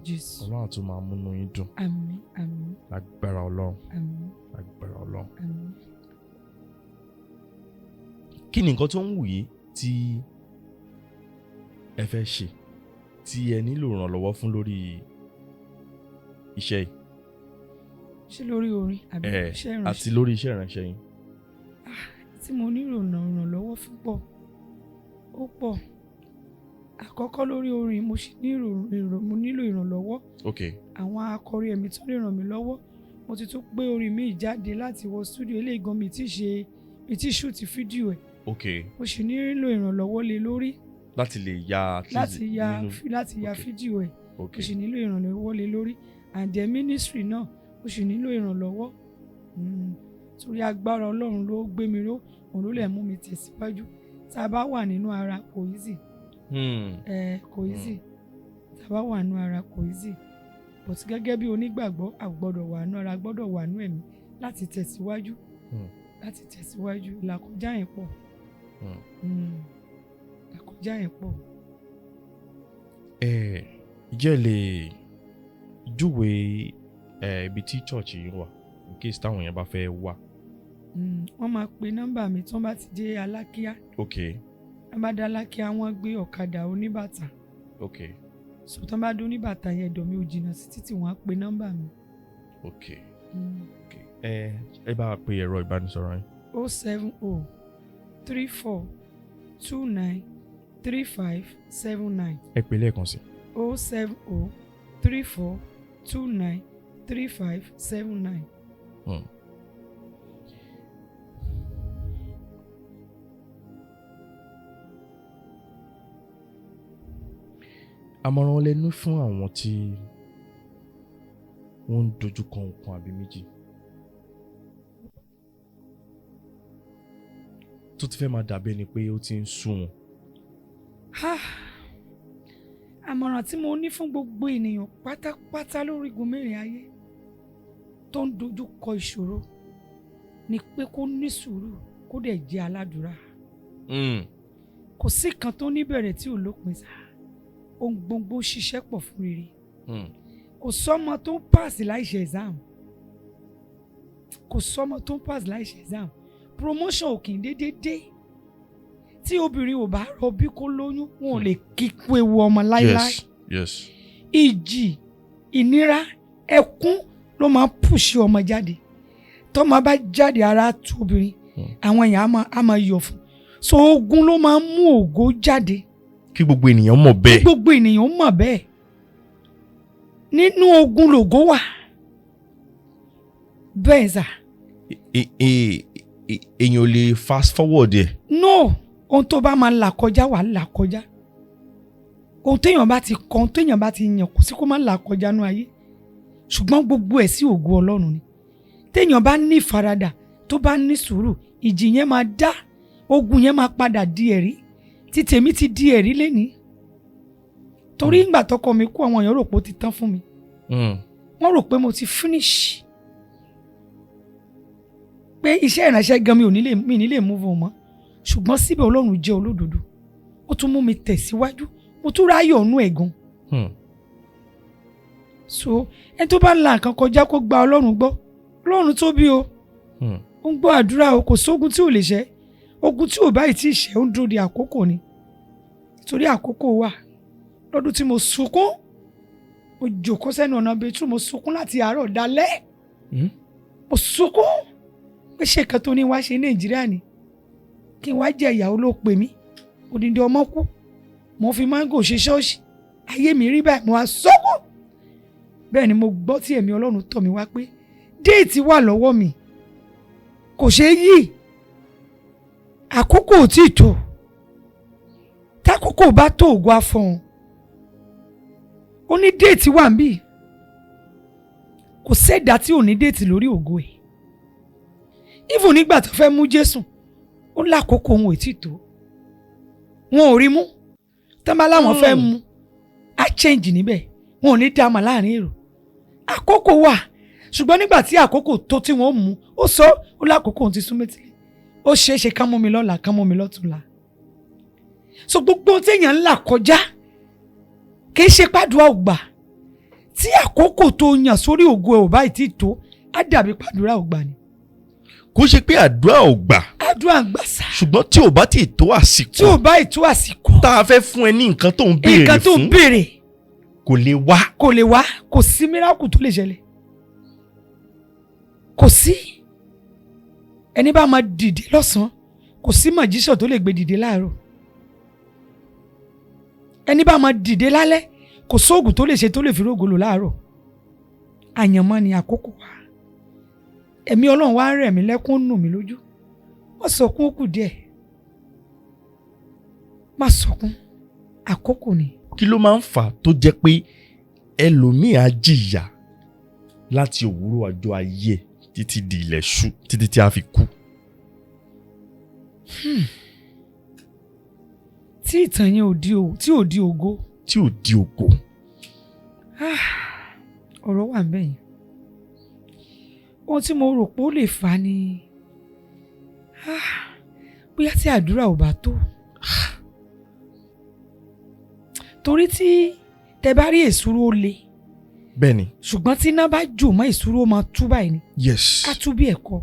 Jésù. Ọlọ́run tún máa múnú yín dùn. Àmín. Agbára Ọlọ́run. Àmín. Agbára Ọlọ́run. Àmín. kí ni nǹkan tó ń wù yín tí ẹ fẹ́ ṣe tí ẹ nílò ìrànlọ́wọ́ fún lórí iṣẹ́ yìí? ṣé lórí orin àbí iṣẹ́ ìránṣẹ́? Àti lórí iṣẹ́ ìránṣẹ́ yín. Tí mo nílò ìrànlọ́wọ́ fún pọ̀, ó pọ̀. Àkọ́kọ́ lórí orin mo nílò ìrànlọ́wọ́. Okay. Àwọn akọrin ẹ̀mí tó lè ràn mí lọ́wọ́. Mo ti tún gbé orin mi jáde láti wọ studio eléyìí gan mi ti shoot fídíò ẹ̀. Okay. Mo sì nílò ìrànlọ́wọ́ lé lórí. Láti lè ya fídíò ẹ̀. Okay. Mo sì nílò ìrànlọ́wọ́ lé lórí. And the ministry náà mo sì nílò ìrànlọ́wọ́. Torí agbára Ọlọ́run ló gbé mi ró, òun ló lè mú mi tẹ̀síwájú. Tá a bá wà nínú ara kò easy. Kò easy. Tá a bá wà nínú ara kò easy. But gẹ́gẹ́ bí onígbàgbọ́ a gbọ́dọ̀ wà nínú ara, gbọ́dọ̀ wà nínú ẹ̀mí láti tẹ̀síwájú. Láti tẹ̀síwájú ìlàkọjá yẹn pọ̀. Ìlàkọjá yẹn pọ̀. Ìjẹ́ lè júwe ibi tí church yìí wà in case táwọn èèyàn bá fẹ́ wá. Wọ́n máa pe nọ́mbà mi tí wọ́n bá ti dé Alákíá. Okay. Wọ́n bá dé Alákíá wọ́n gbé ọ̀kadà oníbàtà. Okay. So tí wọ́n bá dé oníbàtà yẹn dọ̀ mi ò jìnnà sí títì, wọ́n á pe nọ́mbà mi. Okay. Okay. Ẹ bá pe ẹ̀rọ ìbánisọ̀rọ̀ yín. 07034293579. Ẹ pè lẹ́ẹ̀kan sí. 07034293579. Àmọ̀ràn lẹ́nu fún àwọn tí wọ́n ń dojú kọ nǹkan àbí méjì tó ti fẹ́ máa dàbí ẹni pé ó ti ń sú wọn. Àmọ̀ràn tí mo ní fún gbogbo ènìyàn pátápátá lórígun mẹ́rin ayé tó ń dojú kọ ìṣòro ni pé kó ní sùúrù kó dẹ̀ jẹ́ aládùúrà. Kò sí kan tó níbẹ̀rẹ̀ tí ò lópin sá. Ohun gbogbo ṣiṣẹ́ pọ̀ fún rere. Kò sọ́mọ tó ń pass láì ṣe exam. Kò sọ́mọ tó ń pass láì ṣe exam. Promotion ò kì í dédé dé. Tí obìnrin ò bá rọbí kó lóyún, wọn ò lè kíkú ewu ọmọ láíláí. Yes. Ìjì, ìnira, ẹkún ló máa ń pùṣì ọmọ jáde. Tọ́mọ bá jáde ara tu obìnrin, àwọn èèyàn á máa yọ̀ fún. So ogun ló máa ń mú ògo jáde. Kí gbogbo ènìyàn mọ̀ bẹ́ẹ̀. Kí gbogbo ènìyàn mọ̀ bẹ́ẹ̀. Nínú ogun lògo wà. Bẹ́ẹ̀ sà. Èèyàn ò lè fast forward ẹ̀. No, ohun tó bá máa là kọjá wà là kọjá. Ohun téèyàn bá ti kọ́, ohun téèyàn bá ti yàn kò sí kó má là kọjá nú ayé. Ṣùgbọ́n gbogbo ẹ̀ sí ògo Ọlọ́run ni. Téèyàn bá ní ìfaradà, tó bá ní sùúrù, ìjì yẹn máa dá, ogun yẹn máa padà di ẹ̀rí. Tí tèmi ti di ẹ̀rí lénìí. Torí ìgbà tọkọ mi kú àwọn èèyàn rò pé ó ti tán fún mi. Wọ́n rò pé mo ti finish. Pé iṣẹ́ ìránṣẹ́ gan mi ní lè move on mọ́. Ṣùgbọ́n síbẹ̀ Ọlọ́run jẹ́ olódodo. Ó tún mú mi tẹ̀síwájú. Mo tún ráyọ̀ ọ̀nù ẹ̀gan. So ẹni tó bá ń la nǹkan kọjá kó gba Ọlọ́run gbọ́. Ọlọ́run tóbi o. Ó ń gbọ́ àdúrà o, kò sógun tí ò lè ṣẹ́. Ogun tí ò báyìí tí ì ṣẹ́ ó ń dúró de àkókò ni. Torí àkókò wà. Lọ́dún tí mo sunkún, mo jókòó sẹ́nu ọ̀nà bẹ́tú, mo sunkún láti àárọ̀ dalẹ́. Mo sunkún pé ṣé kan tó ní wá ṣe Nàìjíríà ni. Kí n wá jẹ ìyàwó ló pè mí. Odindi ọmọ kú. Mo fi máńgò ṣe ṣọ́ọ̀ṣì. Ayé mi rí báyìí, mo wá sunkún. Bẹ́ẹ̀ ni mo gbọ́ tí ẹ̀mí Ọlọ́run tọ̀ mí wá pé déètì wà lọ́wọ́ mi. Kò ṣeé yí. Àkókò ò tí ì tó. Tákókò bá tó ògo afọ̀hún. Ó ní déètì wà níbí. Kò sẹ́dá tí ò ní déètì lórí ògo ẹ̀. Even nígbà tó fẹ́ mú Jésù, ó lákòókò òun ò tí ì tó. Wọn ò rí mú. Tán bá láwọn fẹ́ mú, á change níbẹ̀. Wọn ò ní dá mà láàrin èrò. Àkókò wà. Ṣùgbọ́n nígbà tí àkókò tó tí wọ́n mú, ó sọ ó lákòókò òun ti sún méjìlélẹ̀. Ó ṣeé ṣe ká mú mi lọ́la, ká mú mi lọ́tùnla. So gbogbo ohun téèyàn ń là kọjá kì í ṣe pàdúrà ò gbà. Tí àkókò tó yàn sórí ògo ẹ̀ ò báyìí tí tó, á dàbí pàdúrà ò gbà ni. Kò ṣe pé àdúrà ò gbà. àdúrà ń gbà sá. ṣùgbọ́n tí ò bá ti tó àsìkò. tí ò bá tó àsìkò. tá a fẹ́ fún ẹ ní nǹkan tó ń béèrè fún. nǹkan tó ń béèrè. kò lè wá. kò lè wá. kò sí miracle tó lè ṣẹlẹ̀. kò sí. ẹni bá máa dìde lọ́sàn-án kò sí magician tó lè gbé dìde láàárọ̀. ẹni bá máa dìde lálẹ́ kò sóògùn tó lè ṣe tó lè fi rógolo láàárọ̀. àyànmọ́ ni àkókò wa. ẹ̀mí Ọlọ́run wá ń rẹ̀ mí lẹ́kún nù mí lójú. wọ́n sọkún ó kù díẹ̀. má sọkún àkókò ni. kí ló máa ń fà tó jẹ́ pé ẹlòmíì á jìyà láti òwúrọ̀ ọjọ́ ayé títí di ilẹ̀ ṣú títí tí a fi kú. tí ìtàn yẹn ò di ògo. tí ò di ògo. tí ò di ògo. ọ̀rọ̀ wà ń bẹ̀yìn. ohun tí mo rò pé ó lè fà ni bóyá tí àdúrà ò bá tó. torí tí tẹ bá rí èsúró ó le. bẹ́ẹ̀ni. ṣùgbọ́n tí iná bá jò mọ́ èsúró máa tú báyìí ni. yes. á tú bí ẹ̀kọ́.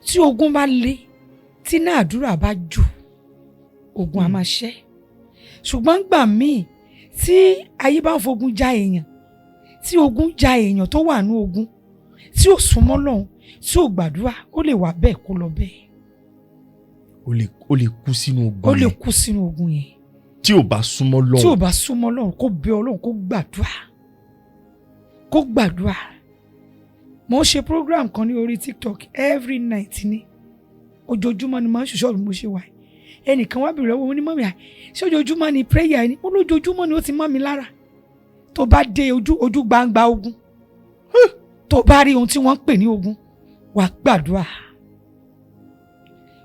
tí ogun bá le tí iná àdúrà bá jò ogun á máa ṣẹ́. ṣùgbọ́n gbà míì tí ayé bá ń fogun já èèyàn tí ogun já èèyàn tó wà ní ogun tí ò súnmọ́ lọ́hùn tí ò gbàdúrà ó lè wà bẹ́ẹ̀ kó lọ bẹ́ẹ̀. ó lè kú sínú ogun ó yẹn. lè kú sínú ogun yẹn. tí ò bá súnmọ́ lọ́hùn. tí ò bá súnmọ́ lọ́hùn kó bẹ Ọlọ́run kó gbàdúrà. kó gbàdúrà. mo ń ṣe program kan ní orí TikTok every night ni ojoojúmọ́ ni máa ń ṣiṣọ́ bí mo ṣe wà. ẹnìkan wá bèrè owó ní mọ́mí à ṣé ojoojúmọ́ ni prayer ni ó lójoojúmọ́ ni ó ti mọ́ mi lára. tó bá dé ojú gbangba ogun tó bá rí ohun tí wọ́n ń pè ní ogun wàá gbàdúrà.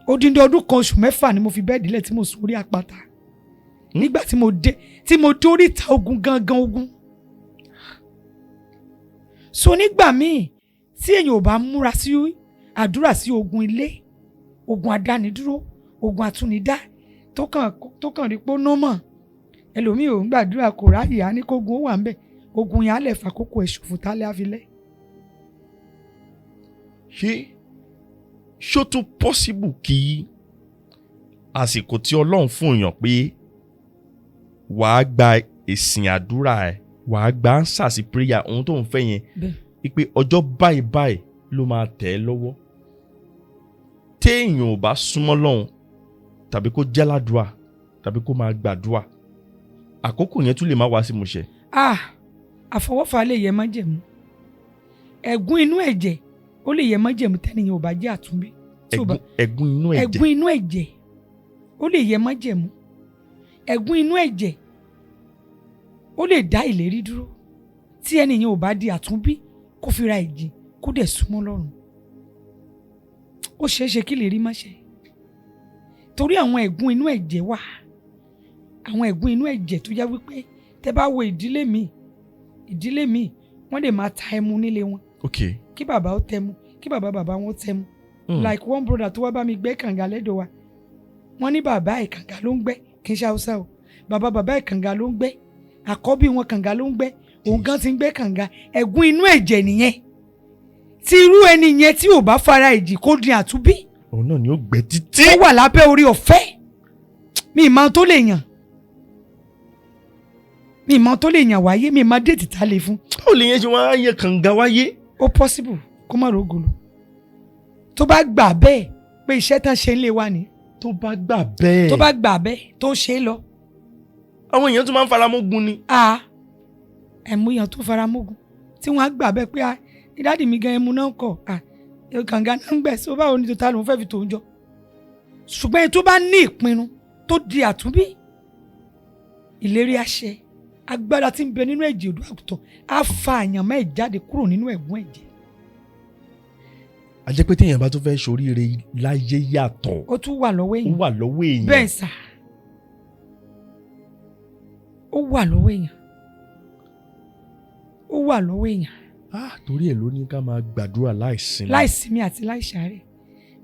odindi ọdún kan oṣù 6 ni mo fi bẹ́ẹ̀dì lẹ̀ tí mo sùn orí àpáta nígbà tí mo dé oríta ogun gangan ogun. so nígbà míì tí èèyàn ò bá múra sí àdúrà sí ogun ilé ogun adánidúró ogun àtúnidá tó kàn rí pé ó nọ́mọ̀ ẹlòmíì ò ń gbàdúrà kò ráyè á ní kógun ó wà ń bẹ̀ ogun yẹn á lẹ̀ fàkókò ẹ̀ṣòfò tálẹ́ àfilẹ́. ṣó tún possible kí àsìkò tí Ọlọ́run fún èèyàn pé wàá gba ìsìn àdúrà ẹ̀ wàá gba answer sí prayer ohun tó ń fẹ́ yẹn pé ọjọ́ báyìí báyìí ló máa tẹ̀ ẹ́ lọ́wọ́ téèyàn ò bá súnmọ́ Ọlọ́run tàbí kó jẹ́ ládùúà tàbí kó máa gbàdúà àkókò yẹn tún lè má wá sí ìmúṣẹ. àfọwọ́fà lè yẹ májẹ̀mú ẹ̀gún inú ẹ̀jẹ̀ ó lè yẹ májẹ̀mú tẹ́nìyàn ò bá jẹ́ àtúnbí. ẹ̀gún inú ẹ̀jẹ̀. ẹ̀gún inú ẹ̀jẹ̀ ó lè yẹ májẹ̀mú ẹ̀gún inú ẹ̀jẹ̀ ó lè dá ìlérí dúró tí ẹnìyàn ò bá di àtúnbí kó fira ìjì kó dẹ̀ súnmọ́ lọ́rùn. ó ṣeé ṣe kí lè rí má ṣe torí àwọn ẹ̀gún inú ẹ̀jẹ̀ wà àwọn ẹ̀gún inú ẹ̀jẹ̀ tó jẹ́ wípé tẹ́ bá wo ìdílé mi wọ́n lè máa ta ẹmu nílé wọn. okay. kí bàbá ó tẹmu kí bàbá wọn tẹmu. like one brother tó wá bá mi gbẹ́ kànga lẹ́dọ̀ wa wọ́n ní bàbá ẹ̀ kànga ló ń gbẹ́ kì í ṣe Haúsá o bàbá ẹ̀ kànga ló ń gbẹ́ àkọ́bí wọn kànga ló ń gbẹ́ òun gan ti ń gbẹ́ kànga ẹ̀gún inú ẹ̀jẹ̀ nìyẹn tí irú ẹni yẹn tí ò bá fara ìjì kó di àtúnbí. òun náà ni ó gbẹ títí. ó wà lábẹ́ orí ọ̀fẹ́ mi ìmọ̀ tó lè yàn wáyé mi ìmọ̀ déètì tá a lè fún. ó lè yẹn ṣe wọn á yẹ kànga wáyé. ó possible kó má rògolo tó bá gbà bẹ́ẹ̀ pé iṣẹ́ tán ṣe ń lé wa ni. tó bá gbà bẹ́ẹ̀ tó ṣe é lọ. àwọn èèyàn tó máa ń faramógun ni. ẹ̀mú èèyàn tó faramógun tí wọ́n á gbà bẹ́ẹ̀ pé ìdádì mi gan ẹmu náà kọ̀ kànga náà ń gbẹ̀ sí ó báwo ni tó ta lòun fẹ́ fi tòun jọ. ṣùgbọ́n ẹni tó bá ní ìpinnu tó di àtúnbí ìlérí àṣẹ agbára tí ń bẹ nínú ẹ̀jẹ̀ òdú àgùntàn á fa àyànmọ́ ẹ̀ jáde kúrò nínú ẹ̀gún ẹ̀jẹ̀. a jẹ́ pé téèyàn bá tó fẹ́ ṣoríire láyé yàtọ̀. ó tún wà lọ́wọ́ èèyàn. ó wà lọ́wọ́ èèyàn. bẹ́ẹ̀ sà ó wà lọ́wọ́ èèyàn. ó wà lọ́wọ́ èèyàn. torí ẹ̀ ló ní ká máa gbàdúrà láìsinmi àti láìsàárẹ̀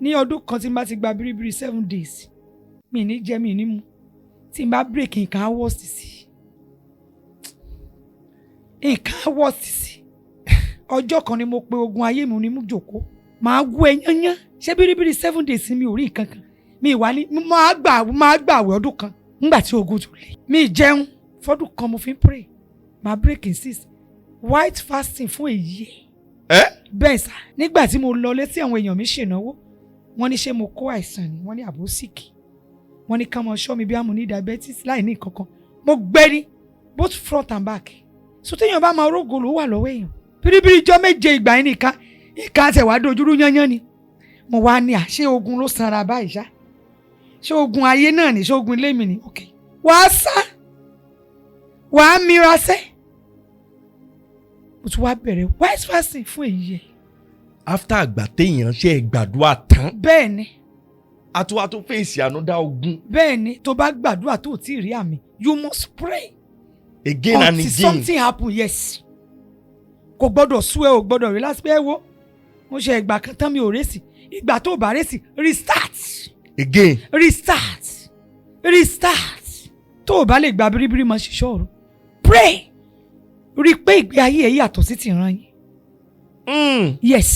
ní ọdún kan tí n bá ti gba biribiri 7 days mi ní jẹ mi ní mu tí n bá break nǹkan á worst sí ọjọ́ kan ni mo pe ogun ayé mi ní mú jòkó màá wú ẹ yányán ṣé biribiri 7 days mi ò rí nǹkan kan mi wá ní máa gbààwẹ̀ ọdún kan nígbà tí ogun tó le mi jẹun fọ́dún kan mo fi ń pray máa break in 6 white fasting fún èyí bẹ́ẹ̀ sà nígbà tí mo lọ létí àwọn èèyàn mi ṣènáwó wọ́n ní ṣé mo kó àìsàn ni wọ́n ní àbó síkì wọ́n ní ká mọ ṣọ́ mi bí àmọ́ ní diabetes láì ní kankan mo gbẹ́rí both front and back so téèyàn bá máa rógo ló wà lọ́wọ́ èèyàn bíríbírí jọ méje ìgbà yẹn nìkan ìka àtẹ̀wá dojúrú yányán ni mo wá ní àṣé ogun ló sanra báyìí ṣá ṣé ogun ayé náà ni ṣé ogun ilé mi ni ok wàá sá wàá mira sẹ́ mo tún wá bẹ̀rẹ̀ white fasting fún èyí ẹ̀. after àgbà téèyàn ṣe gbàdúrà tán. bẹ́ẹ̀ ni. àtúwà tó fèsì ànúdá ogun. bẹ́ẹ̀ ni tó bá gbàdúrà tó tí ì rí àmì you must pray. again and again. until something happen yes. kò gbọ́dọ̀ sú ẹ ò gbọ́dọ̀ rí lásìkò ẹ wo mo ṣe ìgbà kan tán mi ò rẹ́sì ìgbà tó bá rẹ́sì restart. again. restart tó o bá lè gba biribiri máa ṣiṣọ́ ọ̀rọ̀ pray rí i pé ìgbé ayé ẹ yàtọ̀ sí tìran yín. yes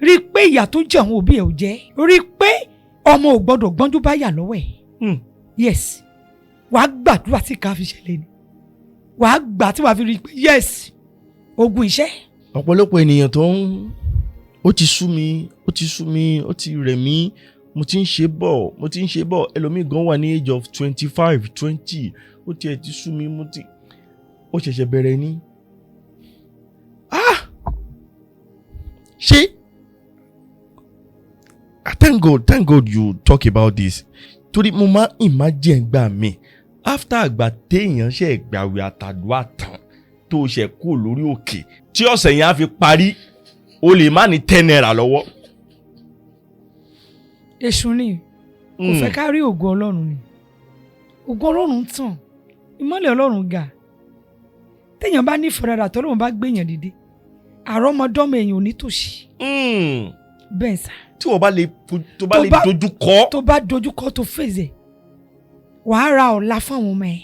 rí i pé ìyà tó jẹ àwọn òbí ẹ ò jẹ rí i pé ọmọ ò gbọ́dọ̀ gbọ́njú bá yà lọ́wọ́ ẹ̀. yes wàá gbàdúrà tí ká fi ṣẹlẹ̀ ni wàá gbà tí wàá fi rí i pé yes ogun iṣẹ́. ọ̀pọ̀lọpọ̀ ènìyàn tó ń ó ti sú mi ó ti rẹ̀ mí mo ti ń ṣe bọ̀ ẹlòmíì gan wà ní age of 25 20 ó tiẹ̀ ti sú mi ó ṣẹ̀ṣẹ̀ bẹ̀rẹ̀ ní. ṣé thank God you talk about this torí mo máa imagine gbà mí after àgbà téèyàn ṣe gbàwé àtàdúrà tán tó ṣe kú lórí òkè tí ọ̀sẹ̀ yẹn á fi parí o lè má ní 10 naira lọ́wọ́. èṣù ni kò fẹ́ ká rí ògo Ọlọ́run ni ògo Ọlọ́run tàn ìmọ́lẹ̀ Ọlọ́run ga téèyàn bá nífẹ̀ẹ́ rárá tọ́lọ́run bá gbèyàn dìde àrọ́mọdọ́mọ èèyàn ò ní tòṣì. bẹ́ẹ̀ sà. tí wọ́n bá lè dojú kọ. tó bá dojú kọ tó fèsì wàá ra ọ̀la fún àwọn ọmọ ẹ̀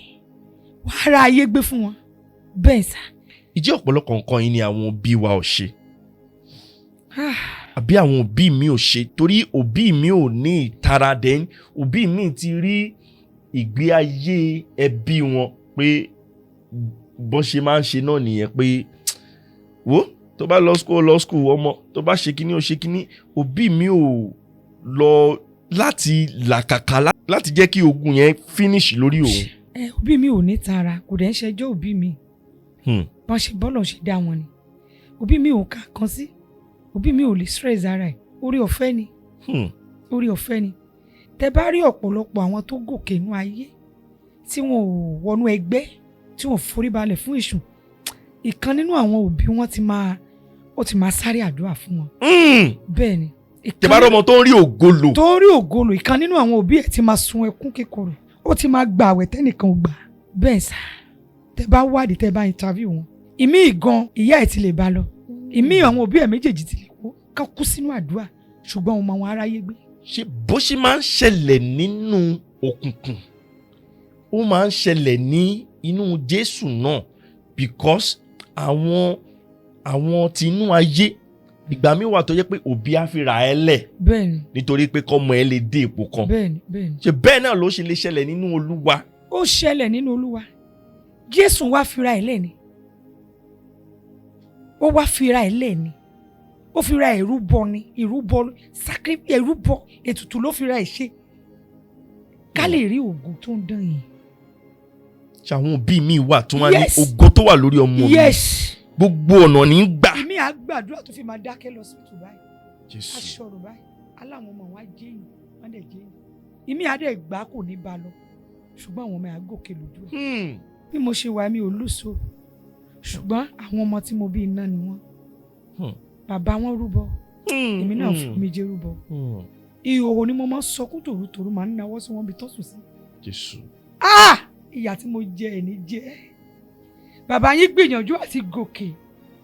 wàá ra ayé gbé fún wọn bẹ́ẹ̀ sà. ìjẹ́ ọ̀pọ̀lọpọ̀ nǹkan yìí ni àwọn òbí wa ò ṣe àbí àwọn òbí mi ò ṣe torí òbí mi ò ní ìtara dẹ́n òbí mi ti rí ìgbé ayé ẹbí wọn pé bọ́n ṣe máa ń ṣe náà nìyẹn pé wo tó bá lọ school ọmọ tó bá ṣe kíní ó ṣe kíní òbí mi ò lọ láti làkàkà láti jẹ́ kí ogun yẹn finish lórí òun. òbí mi ò ní tara kò dẹ̀ ń ṣẹjọ́ òbí mi bọ́n ṣe bọ́lọ̀ ṣe dá wọn ni òbí mi ò kà kan sí òbí mi ò lè stress ara ẹ̀ orí ọ̀fẹ́ ni tẹ bá rí ọ̀pọ̀lọpọ̀ àwọn tó gòkè inú ayé tí wọn ò wọnú ẹgbẹ́ tí wọn forí balẹ̀ fún èṣù ìkan nínú àwọn òbí wọn ti máa sáré àdúrà fún wọn. bẹ́ẹ̀ ni. tẹ̀bárọ̀ ọmọ tó ń rí ògolo. ìkan nínú àwọn òbí ẹ̀ ti máa sun ẹkún kíkorò ó ti máa gba àwẹ̀ tẹ́nìkan ò gbà. bẹ́ẹ̀ sà tẹ bá wádìí tẹ bá interview wọn. ìmí ìgan ìyá ẹ̀ ti lè bá lọ ìmí àwọn òbí ẹ̀ méjèèjì ti lè kú sínú àdúrà ṣùgbọ́n ọmọ wọn aráyé gbé. ṣé bó ṣe máa ń ṣẹlẹ̀ nínú òkùnkùn ó máa ń ṣẹlẹ̀ ní inú Jésù náà because àwọn tinú ayé ìgbà mi wà tó jẹ́ pé òbí á fi ra ẹ lẹ̀ nítorí pé kọ́mọ ẹ lè dé ipò kan ṣe bẹ́ẹ̀ náà ló ṣe lè ṣẹlẹ̀ nínú Olúwa. ó ṣẹlẹ̀ nínú Olúwa Jésù wá fira ẹ̀ lẹ́ni ó wá fira ẹ̀ lẹ́ni ó fira ìrúbọ ni ìrúbọ ètùtù ló fira ẹ̀ ṣe ká lè rí ògo tó ń dán yìí. ṣàwọn òbí mi wà tí wọ́n á ní ògo tó wà lórí ọmọ mi gbogbo ọ̀nà ní gbà. èmi á gbàdúrà tó fi máa dákẹ́ lọ sí ìtù báyìí aṣọ̀rọ̀ báyìí aláwọn ọmọ wa jẹ́yìn wọ́n dẹ̀ jẹ́yìn èmi á dẹ̀ gbà kò ní ba lọ ṣùgbọ́n àwọn ọmọ ẹ̀ á gòkè lójú ẹ̀ bí mo ṣe wà mi ò lóso ṣùgbọ́n àwọn ọmọ tí mo bí iná ni wọ́n bàbá wọn rúbọ èmi náà fún mi jẹ́ rúbọ ìhòòhò ni mo máa ń sọkún tòrútòrú máa ń nawọ́ sí wọn bí tọ́sùn sí. Jésù. ìyà tí mo jẹ ẹ̀ ní jẹ́ bàbá yín gbìyànjú àti gòkè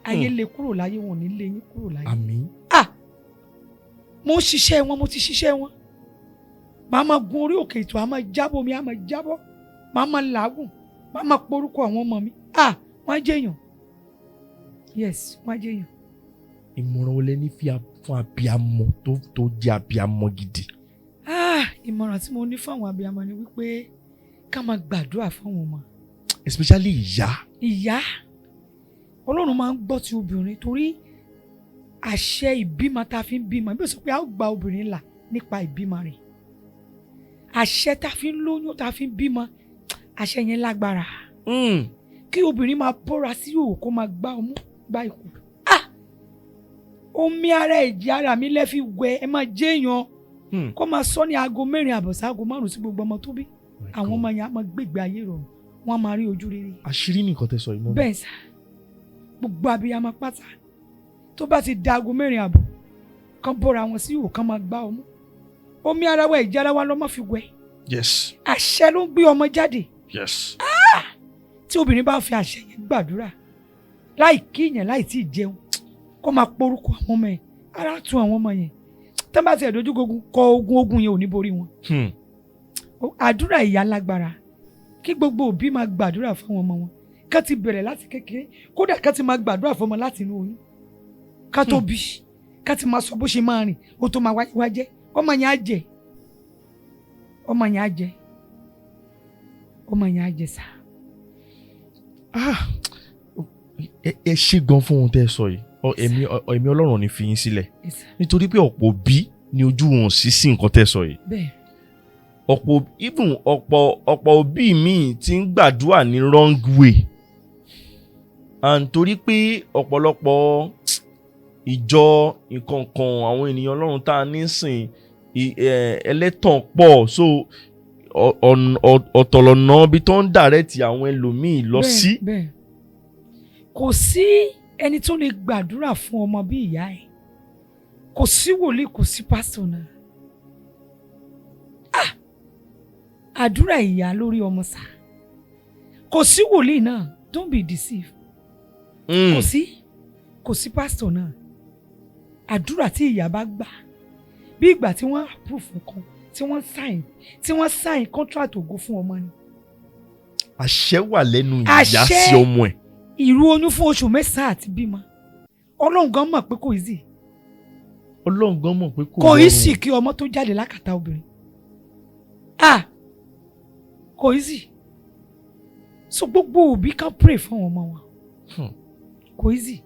ayé lè kúrò láyé wọn ní lè yín kúrò láyé. àmín. mo ń ṣiṣẹ́ wọn mo ti ṣiṣẹ́ wọn màá máa gun orí òkè ètò àmọ́ jábọ̀ mi àmọ́ jábọ̀ màá máa làágùn màá máa porúkọ àwọn ọmọ mi wọ́n á jẹ́yàn yes wọ́n á jẹ́yàn. ìmọ̀ràn wo lẹ ní fún abiyamọ tó jẹ́ abiyamọ gidi. ìmọ̀ràn tí mo ní fún àwọn abiyamọ ni wípé ká máa gbàdúrà fún àwọn ọmọ. Especially ìyá. Ìyá Ọlọ́run máa ń gbọ́ ti obìnrin torí àṣẹ ìbímọ tá a fi ń bímọ bí ó sọ pé a ó gba obìnrin là nípa ìbímọ rẹ̀. Àṣẹ tá a fi ń lóyún tá a fi ń bímọ àṣẹ yẹn lágbára. Kí obìnrin máa bọ́ra sí òwò kó máa gbá ọmú gbá ikùn. Omi ara ẹ̀jẹ̀ ara mi lẹ́ fi wẹ̀ ẹ máa jẹ́yàn kó máa sọ ní aago 4 àbọ̀ sí aago 5 sí gbogbo ọmọ tó bí. Àwọn ọmọ yẹn á máa gbégbé ayé rọrùn wọ́n á máa rí ojú rere. Àṣírí nìkan tẹ́ sọ yìí mọ́. Bẹ́ẹ̀ sà gbogbo abiyamọ pátá tó bá ti da aago 4 àbọ̀ kan bọ́ra wọn sí òwò kan máa gbá ọmú. Omi ara wa ẹ̀jẹ̀ ara wa lọ́mọ fi wẹ̀. Yes. Àṣẹ ló ń gbé ọmọ jáde. Yes. Tí obìnrin bá fi àṣẹ yẹn gbàdúrà láì kíyàn láì tí ì jẹun kó máa porúkọ àwọn ọmọ yẹn ara tún àwọn ọmọ yẹn tó bá ti ẹ̀dójú ogun yẹn ò ní borí wọn. Àdúrà ìyá lágbára kí gbogbo òbí máa gbàdúrà fún àwọn ọmọ wọn ká ti bẹ̀rẹ̀ láti kékeré kódà ká ti máa gbàdúrà fún ọmọ láti inú oyún ká tó bí ká ti máa sọ bó ṣe máa rìn ó tó máa wá jẹ́ ọmọ yẹn á jẹ ọmọ yẹn á jẹ ọmọ yẹn á jẹ sá. Ẹ ṣé gan fún ohun tẹ́ ẹ sọ yìí ẹ̀mí Ọlọ́run ní fi yín sílẹ̀ nítorí pé ọ̀pọ̀ òbí ni ojú wọn sí sí nǹkan tẹ́ ẹ sọ yìí. ọ̀pọ̀ òbí míì ti ń gbàdúrà ní wrong way and torí pé ọ̀pọ̀lọpọ̀ ìjọ nǹkankan àwọn ènìyàn Ọlọ́run tá a ní sìn ẹlẹ́tàn pọ̀ so ọ̀tọ̀lọ̀nà bí tó ń dàrẹ́tì àwọn ẹlòmíì lọ sí. Kò sí ẹni tó lè gbàdúrà fún ọmọ bí ìyá ẹ̀ kò sí wòlíì kò sí pásítọ̀ náà. Àdúrà ìyá lórí ọmọ sá kò sí wòlíì náà don't be deceived. Kò sí pásítọ̀ náà. Àdúrà tí ìyá bá gbà bí ìgbà tí wọ́n approve nǹkan tí wọ́n sign contract ògo fún ọmọ ni. Àṣẹ wà lẹ́nu ìyá sí ọmọ ẹ̀. Ìrù oyún fún oṣù 9 àti bímọ Ọlọ́run gan mọ̀ pé kò easy. Ọlọ́run gan mọ̀ pé kò easy kí ọmọ tó jáde lákàtà obìnrin. Kò easy. So gbogbo òbí kan pray fún ọmọ wọn. Kò easy.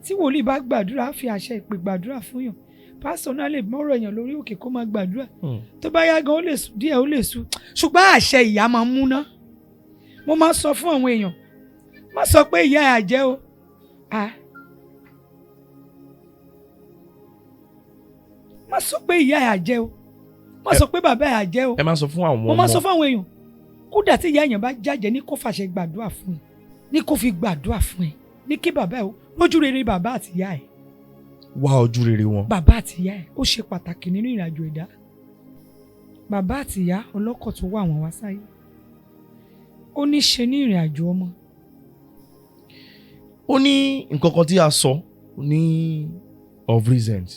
Tí wòlíì bá gbàdúrà fi àṣẹ ìpè gbàdúrà fún yàn pásítọ̀ náà lè mọ́rọ̀ èèyàn lórí òkè kó máa gbàdúrà tó bá yá gan ó lè sùn díẹ̀ ó lè sùn ṣùgbọ́n àṣẹ ìyá máa ń múná. Mo máa sọ fún àwọn èèyàn má sọ pé ìyá ẹ̀ àjẹ́ o má sọ pé ìyá ẹ̀ àjẹ́ o má sọ pé bàbá ẹ̀ àjẹ́ o. Ẹ máa sọ fún àwọn ọmọ. Mo máa sọ fún àwọn èèyàn kódà tí ìyá èèyàn bá jájẹ ní kó fàṣẹ gbàdúrà fún ẹ ní kó fi gbàdúrà fún ẹ ní kí bàbá ẹ lójú rere bàbá àti ìyá ẹ. Wá ojú rere wọn. Bàbá àti ìyá ẹ ó ṣe pàtàkì nínú ìrìnàjò ẹ̀dá. Bàbá àti ìyá ọlọ́kọ̀ tó wà wọ́n wá sáyé ó ní ṣe ní ìrìnàjò ọmọ. Ó ní nǹkan kan tí a sọ ní of recent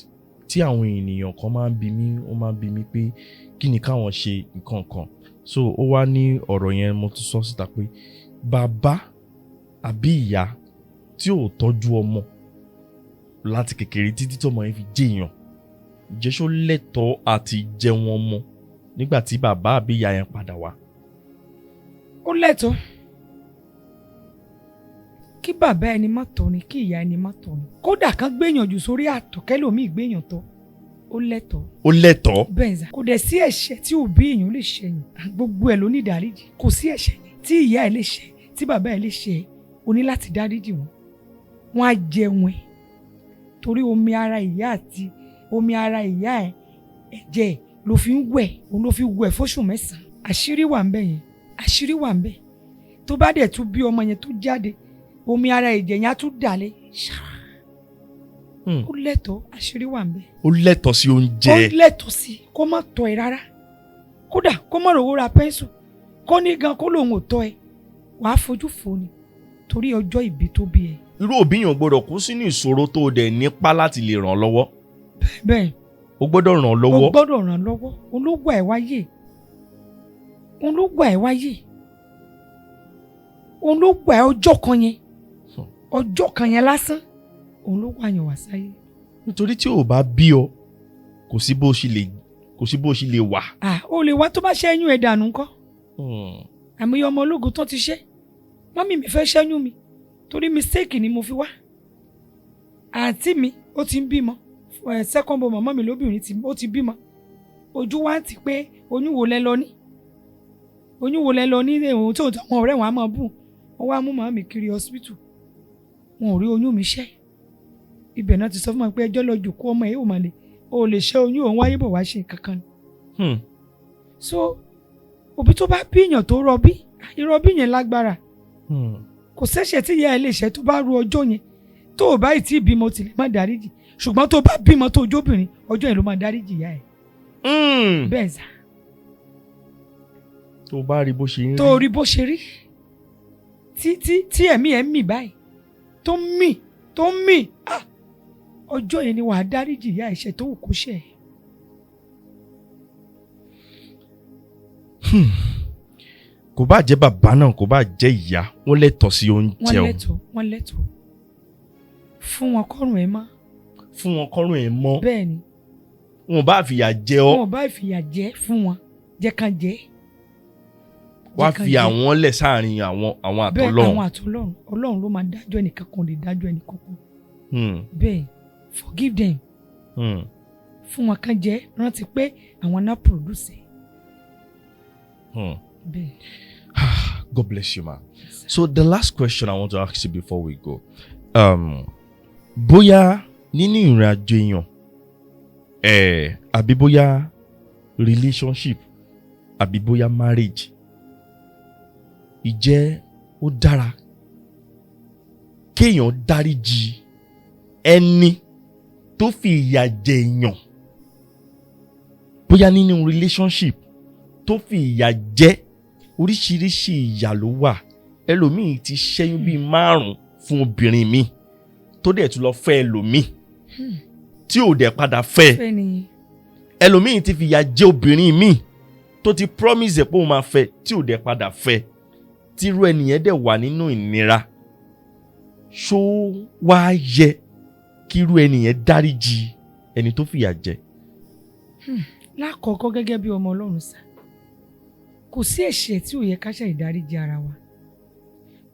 tí àwọn ènìyàn kan máa ń bi mí pé kí ni káwọn ṣe nǹkan kan so ó wá ní ọ̀rọ̀ yẹn mo tún sọ síta pé bàbá àbí ìyá tí ò tọ́jú ọmọ láti kékeré títí tọ́mọ yẹn fi jẹ́yàn ìjẹ́sọ́ lẹ́tọ̀ọ́ àti jẹun ọmọ nígbà tí bàbá àbí ìyá yẹn padà wá. Ó lẹ́tọ̀ọ́ kí bàbá ẹni má tọ́ ni kí ìyá ẹni má tọ́ ni kódà kan gbéyàn jù sórí àtọ̀ kẹ́lòmíì gbéyàn tọ́ ó lẹ́tọ̀ọ́. Ó lẹ́tọ̀ọ́. Bẹ́ẹ̀ sà kò dẹ̀ sí ẹ̀ṣẹ̀ tí òbí èèyàn lè ṣẹ̀yìn gbogbo ẹ̀ ló ní ìdáríjì kò sí ẹ̀ṣẹ̀ tí ìyá ẹ̀ lè ṣe tí bàbá ẹ̀ lè ṣe o ní láti dáríjì wọn á jẹun ẹ̀ torí omi ara ìyá ẹ̀ ẹ̀jẹ̀ ló fi ń wẹ̀ òun ló fi wẹ̀ fóṣù 9 àṣírí wà ń bẹ̀ yẹn àṣírí wà ń bẹ̀ tó bá dẹ̀ tún bí ọmọ yẹn tó jáde omi ara ẹ̀jẹ̀ yẹn á tún dàlẹ̀ ó lẹ́tọ̀ọ́ àṣírí wà ń bẹ̀. Ó lẹ́tọ̀ọ́ sí oúnjẹ. Ó lẹ́tọ̀ọ́ sí kó má tọ́ ẹ rárá kódà kó má rówó ra pẹ́ńsù kó ní gan kó lòun ò tọ́ ẹ wàá fojú fò ni torí ọjọ́ ìbí tó bí ẹ. Irú òbí yẹn gbọ́dọ̀ kú sínú ìṣòro tó dẹ̀ nípa láti lè ràn lọ́wọ́. Bẹ́ẹ̀ o gbọ́dọ̀ ràn lọ́wọ́. O gbọ́dọ̀ ràn lọ́wọ́ òun ló gbà ẹ́ wáyé òun ló gbà ẹ́ wáyé òun ló gbà ẹ́ ọjọ́ kan yẹn lásán òun ló wà yàn wá sáyé. Nítorí tí ò bá bí ọ kò sí bó ṣe lè kò sí bó ṣe lè wà. O lè wá tó bá ṣẹ́yún ẹ̀ dànù ńkọ́. Àmì ọmọ ológun tó ti ṣe mọ́mí mi fẹ́ ṣẹ́yún mi torí mistake ni mo fi wá. Àǹtí mi ó ti ń bímọ second born màmá mi lóbìnrin ó ti bímọ. Ojú wa ti pé oyún wo lẹ lọ ní ohun tó àwọn ọ̀rẹ́ wọn á máa bù wọ́n wá mú màmá mi kiri hospital wọn ò rí oyún mi ṣẹ́. Ibẹ̀ náà ti sọ fún mi pé ẹjọ́ lọ jòkó ọmọ ẹ̀ ò máa lè o lè ṣẹ́ oyún òun wáyé bọ̀ wá ṣe kankan ni. So òbí tó bá bíyàn tó rọbí ìrọbí yẹn lágbára. Kò sẹ́ṣẹ̀ tí ìyá ẹ lè ṣẹ́ tó bá ru ọjọ́ yẹn tó o bá ì tí ì bímọ tì lè má dáríjì ṣùgbọ́n tó bá bímọ tó jóbìnrin ọjọ́ yẹn ló máa dáríjì ìyá ẹ. Bẹ́ẹ̀ sà. tó bá rí bó ṣe ń rí. tó rí bó ṣe rí tí ẹ̀mí ẹ̀ ń mì báyìí tó ń mì ọjọ́ yẹn ni wàá dáríjì ìyá ẹ̀ṣẹ̀ tó wù kó ṣẹ̀. kò bá jẹ́ bàbá náà kò bá jẹ́ ìyá wọ́n lẹ́tọ̀ọ́ sí oúnjẹ o. wọ́n lẹ́tọ̀ọ́ fún wọn kọ́rùn ẹ̀ mọ́. fún wọn kọ́rùn ẹ̀ mọ́. bẹ́ẹ̀ ni. wọn bá fìyà jẹ ọ́. wọn bá fìyà jẹ fún wọn jẹ́ kàn jẹ́. wá fi àwọn lẹ̀ sáàrin àwọn àtọlọ́run. bẹ́ẹ̀ àwọn àtọlọ́run Ọlọ́run ló máa dájọ́ ẹnìkan kan lè dájọ́ ẹnìkan kan. bẹ́ẹ̀ forgive them. fún wọn kàn jẹ́ rántí pé àwọn náà produce. bẹ́ẹ̀. God bless you, ma. So the last question I want to ask you before we go. Bóyá nínú ìrìn àjò èèyàn àbí bóyá relationship àbí bóyá marriage ìjẹ́ ó dára kéèyàn dáríjì ẹni tó fi ìyà jẹ èèyàn bóyá nínú relationship tó fi ìyà jẹ oríṣiríṣi ìyà ló wà ẹlòmíì ti ṣẹ́yún bíi 5 fún obìnrin mi tó dẹ̀ tún lọ fẹ́ ẹlòmíì tí ò dẹ̀ padà fẹ́ ẹlòmíì ti fìyà jẹ obìnrin mi tó ti promise pé òun máa fẹ́ tí ò dẹ̀ padà fẹ́ tírú ẹnìyẹn dẹ̀ wà nínú ìnira ṣó wá yẹ kírú ẹnìyẹn dáríjì ẹni tó fìyà jẹ. lákọ̀ọ́kọ́ gẹ́gẹ́ bí ọmọ Ọlọ́run sá kò sí ẹ̀ṣẹ̀ tí ò yẹ ká ṣe ìdáríjì ara wa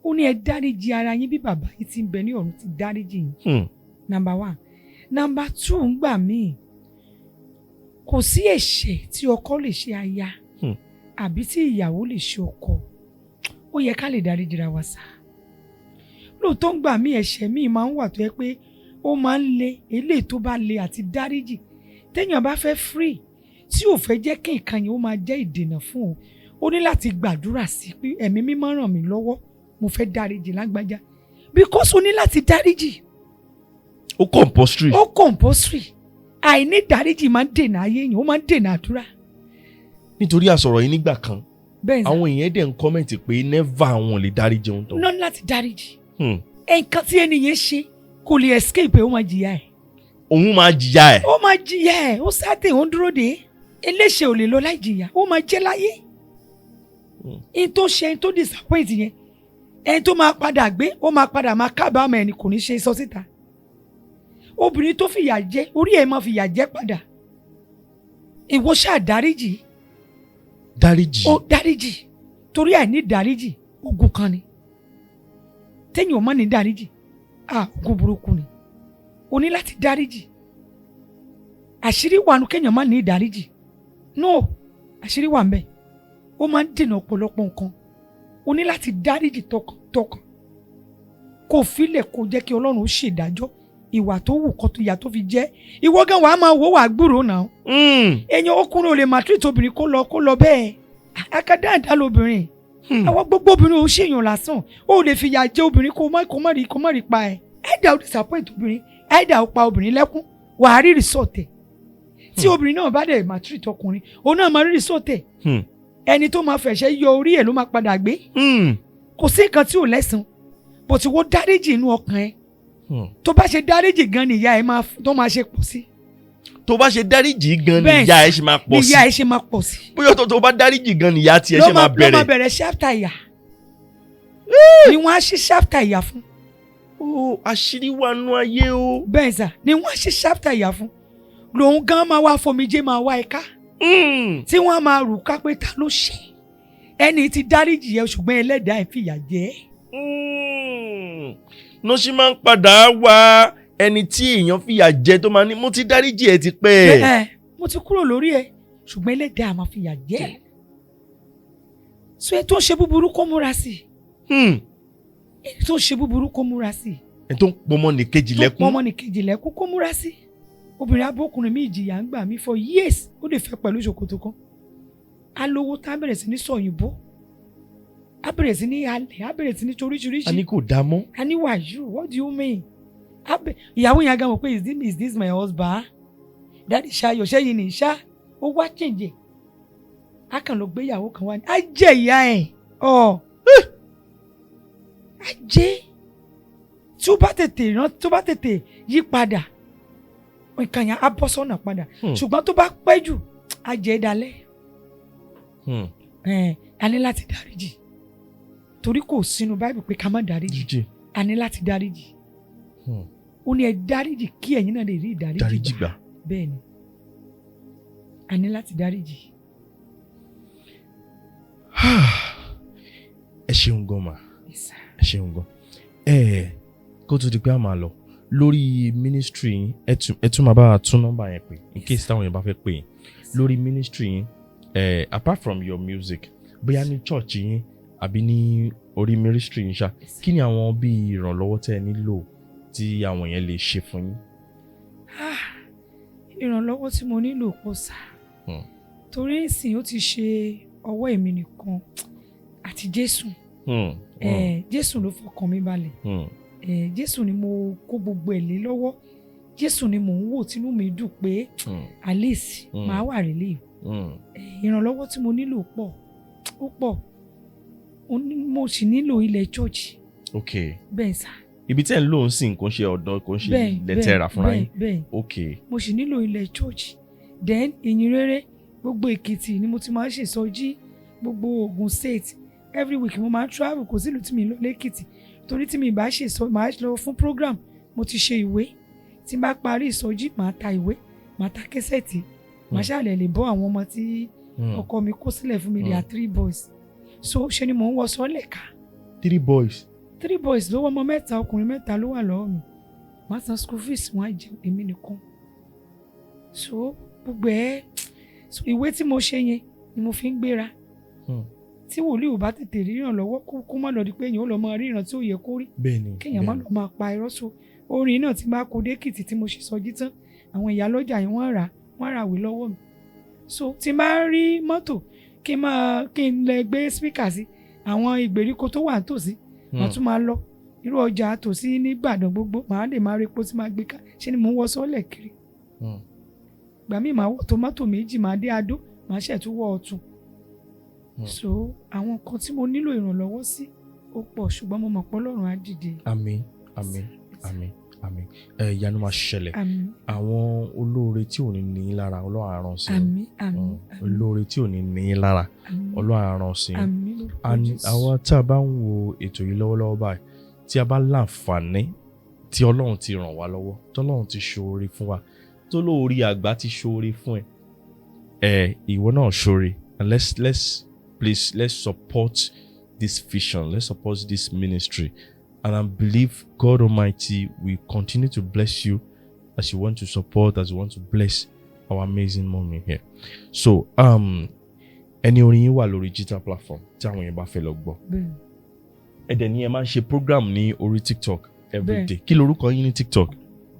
ó ní ẹ dáríjì ara yín bí bàbá yín tí ń bẹ ní ọ̀run ti dáríjì yín. Number 1. Number 2 ń gbà míì kò sí ẹ̀ṣẹ̀ tí ọkọ lè ṣe aya àbí tí ìyàwó lè ṣe ọkọ ó yẹ ká lè dáríjì ra wa sá. lóòótọ́ ń gbà míì ẹ̀ṣẹ̀ míì máa ń wà tó yẹ pé ó máa ń le eléyìí tó bá le àti dáríjì téèyàn bá fẹ́ free tí ò fẹ́ jẹ́ kí nǹkan yẹn ó máa jẹ́ ìdènà fún òun ó ní láti gbàdúrà sí pé ẹ̀mí mímọ́ ràn mí lọ́wọ́ mo fẹ́ dáríjì lágbájá because ó ní láti dáríjì. ó compulsory. àìní dáríjì máa ń dènà ayé yẹn ó máa ń dènà àdúrà. nítorí àsọ̀rọ̀ yìí nígbà kan àwọn èèyàn dẹ̀ ń kọ́mẹ̀ntì pé never àwọn lè dáríjì ohun tó. náà láti dáríjì. nǹkan tí ẹnìyẹn ṣe kò lè escape ó máa jìyà ẹ̀. òun máa jìyà ẹ̀. ó máa jìyà ẹ̀ ó sáté ó ń dúró dé eléṣẹ̀ ò lè lọ láì jìyà ó máa jẹ́ láyé. ẹni tó ṣe ẹni tó disappoint yẹn ẹni tó máa padà gbé ó máa padà máa kábàámọ̀ ẹni kò ní ṣe sọ síta. obìnrin tó fìyà jẹ orí ẹ̀ máa fìyà jẹ padà. ìwọ ṣáà dáríjì. ó dáríjì torí àìní dáríjì ogun kan ni. téèyàn má ní dáríjì ogun burúkú ni. o ní láti dáríjì. àṣírí wà nù kéèyàn má ní dáríjì. no àṣírí wà ń bẹ. ó máa ń dènà ọ̀pọ̀lọpọ̀ nǹkan. o ní láti dáríjì tọkàntọkàn. kò filẹ̀ kó jẹ́ kí Ọlọ́run ó ṣèdájọ́ ìwà tó wù kọ́ tó yà tó fi jẹ́ ìwọ gan wàá máa wò wàá gbúròó náà. èèyàn ọkùnrin ò lè máa treat obìnrin kó lọ bẹ́ẹ̀ akádáàdá lobìnrin àwọn gbogbo obìnrin ò ṣèyàn lásán ó lè fìyà jẹ obìnrin kó má rí pa ẹ̀ ẹ̀dá ò disappoint obìnrin ẹ̀dá ò pa obìnrin lẹ́kún wàá rí result ẹ̀ tí obìnrin náà bá dẹ̀ máa treat ọkùnrin òun náà máa rí result ẹ̀ ẹni tó máa fẹ̀ṣẹ̀ yọ orí ẹ̀ ló máa padà gbé kò sí nǹkan tí ò lẹ́san bó ti wọ́n dáríjì inú ọkàn ẹ̀ tó bá ṣe dáríjì gan ni ìyá ẹ tó máa ṣe pọ̀ sí. tó bá ṣe dáríjì gan ni ìyá ẹ ṣe máa pọ̀ sí. ìyá ẹ ṣe máa pọ̀ sí. bóyá tó bá dáríjì gan ni ìyá tiẹ̀ ṣe máa bẹ̀rẹ̀. ló máa bẹ̀rẹ̀ ṣáfítà ìyá. ni wọ́n á ṣí ṣáfítà ìyá fún. ó àṣírí wà nú ayé o. bẹ́ẹ̀ sà ni wọ́n á ṣí ṣáfítà ìyá fún. lòun gan máa wá fomijé máa wá ẹ̀ka tí wọ́n máa rù ká pé ta ló ṣe ẹni tí dáríjì yẹ ṣùgbọ́n ẹlẹ́dàá ẹ̀ fìyà jẹ. ló ṣe máa ń padà wá ẹni tí èèyàn fìyà jẹ tó máa ní mo ti dáríjì ẹ ti pẹ́. mo ti kúrò lórí ẹ ṣùgbọ́n ẹlẹ́dàá máa fìyà jẹ. so ẹ tó ń ṣe búburú kó múra sí i. ẹ tó ń ṣe búburú kó múra sí i. ẹ tó ń pọmọ ní kejì lẹ́kún. tó ń pọmọ ní kejì lẹ́kún kó múra sí i. obìnrin abókùnrin mi ìjìyà ń gbà mí for years ó lè fẹ́ pẹ̀lú ṣòkòtò kan. alówó tá a bẹ̀rẹ̀ sí ní sọ òyìnbó a bẹ̀rẹ̀ sí ní alẹ̀ a bẹ̀rẹ̀ sí ní toríṣiríṣi. a ní kò dá mọ́. a ní wàyú what do you mean? ìyàwó yẹn gan mọ̀ pé is this my husband? dáàdi ṣayọ̀ ṣẹ́yìn ní ìṣá ó wá chẹ̀ǹjẹ̀ a kàn lọ gbé ìyàwó kan wá ní á jẹ́ ìyá ẹ̀ á jẹ́ tí ó bá tètè yí padà nǹkan yẹn á bọ́ sọ́nà padà ṣùgbọ́n tó bá pẹ́ jù á jẹ́ dalẹ̀. A ní láti dáríjì torí kò sínú báìbù pé ká má dáríjì a ní láti dáríjì ó ní ẹ dáríjì kí ẹ̀yin náà lè rí ìdáríjì gbà bẹ́ẹ̀ ni a ní láti dáríjì. ẹ ṣeun gan ma ẹ ṣeun gan kó tó di pé a máa lọ lórí ministry yín ẹ tún máa bá a tún nọ́mbà yẹn pè in case táwọn yẹn bá fẹ́ pè yín lórí ministry yín apart from your music bóyá ní church yín àbí ní orí ministry yín ṣá kí ni àwọn bíi ìrànlọ́wọ́ tẹ́ ẹ nílò tí àwọn yẹn lè ṣe fún yín. ìrànlọ́wọ́ tí mo nílò pọ̀ sá torí ìsìn ó ti ṣe ọwọ́ èmi nìkan àti Jésù Jésù ló fọkàn mi balẹ̀ Jésù ni mo kó gbogbo ẹ̀ lé lọ́wọ́ Jésù ni mò ń wò tínú mi dùn pé alice máa wà rèlè ìrànlọ́wọ́ tí mo nílò pọ̀ ó pọ̀ mo sì nílò ilẹ̀ church. ok bẹ́ẹ̀ sá. ibi tẹ́ ń lò ń sìn kò ń ṣe ọ̀dọ́ kò ń ṣe lẹ́tẹ̀ẹ̀rà fúnra yín. bẹ́ẹ̀ ok mo sì nílò ilẹ̀ church then ìyìn rere gbogbo Èkìtì ni mo ti máa ń ṣèsọjí gbogbo Ògùn state every week mo máa ń travel kò sílùú tí mi lọ lẹ́kìtì torí tí mi bá ṣe máa lọ fún program mo ti ṣe ìwé tí n bá parí ìsọjí máa ta ìwé máa ta kẹsẹ̀tì máa ṣàlẹ̀ lè bọ́ àwọn ọmọ tí ọkọ mi kó sílẹ̀ fún mi they are 3 boys so ṣe ni mò ń wọ sọ́ọ̀lẹ̀ ká. 3 boys. 3 boys ló wọ́n ọmọ 3 ọkùnrin 3 ló wà lọ́wọ́ mi máa san school fees wọn á jẹ èmi nìkan so gbogbo ẹ̀ so ìwé tí mo ṣe yẹn ni mo fi ń gbéra tí wòlíì ò bá tètè ríran lọ́wọ́ kó má lọ di pé èèyàn ó lọ máa ríran tí ó yẹ kó rí kéèyàn má lọ máa pa irọ́ so orin náà tí bá kó dékìtì tí mo ṣe sọjí tán àwọn ìyá lọ́jà yẹn wọ́n rà wé lọ́wọ́ mi so tí n bá rí mọ́tò kí n lè gbé spíkà sí àwọn ìgbèríko tó wà nítòsí màá tún máa lọ irú ọjà tòsí ní Ìbàdàn gbogbo màá lè máa rí epo tí máa gbé ká ṣé ni mò ń wọ sọ́ọ̀lẹ̀ kiri gbà mí màá wọ tòmátò méjì màá dé Adó màá ṣẹ̀ tún wọ Ọ̀tún so àwọn kan tí mo nílò ìrànlọ́wọ́ sí ó pọ̀ ṣùgbọ́n mo mọ̀ pé Ọlọ́run á dìde. àmín àmín àmín àmín ìyanu máa ṣẹlẹ̀ àwọn olóore tí ò ní ní yín lára Ọlọ́run á rán sí àmín àmín olóore tí ò ní ní yín lára Ọlọ́run á rán sí àwọn tá a bá ń wo ètò yìí lọ́wọ́lọ́wọ́ báyìí tí a bá láǹfààní tí Ọlọ́run ti ràn wá lọ́wọ́ tọ́lọ́run ti ṣoore fún wa tó lóore àgbà ti ṣoore fún ẹ ìwọ náà ṣoore and let's support this vision. Let's support this ministry. And I believe God Almighty will continue to bless you as you want to support, as you want to bless our amazing mommy here. So, ẹni orin yín wà lórí digital platform tí àwọn yẹn bá fẹ́ lọ gbọ́. Ẹ̀dẹ̀ ni ẹ máa ń ṣe program ní orí TikTok everyday. Kí lorúkọ yín ní TikTok?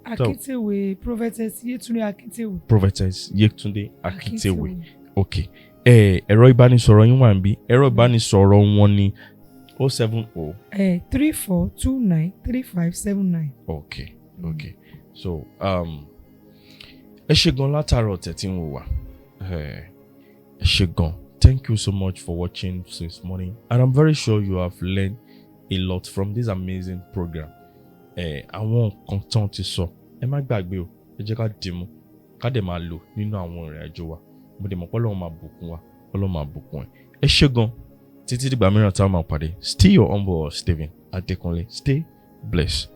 Akintewe, Prophetess Yetunde Akintewe. Prophetess Yetunde Akintewe. Okay. Ẹ̀rọ ìbánisọ̀rọ̀ yín wà níbí ẹ̀rọ ìbánisọ̀rọ̀ wọn ni 070. 34293579. Okay. So ẹ ṣé gan látàárọ̀ tẹ́tí ń wò wá ẹ ṣé gan. Thank you so much for watching this morning and I'm very sure you have learned a lot from this amazing program. Àwọn nǹkan tán ti sọ ẹ má gbàgbé o ẹ jẹ́ ká dìímú ká dẹ̀ máa lò nínú àwọn ìrìn àjò wa mo dẹ̀ mọ̀ pé Ọlọ́run máa bùkún wa Ọlọ́run máa bùkún ẹ ṣé gan títí dìgbà mìíràn tá a máa pàdé still your humble Stephen Adekunle stay blessed.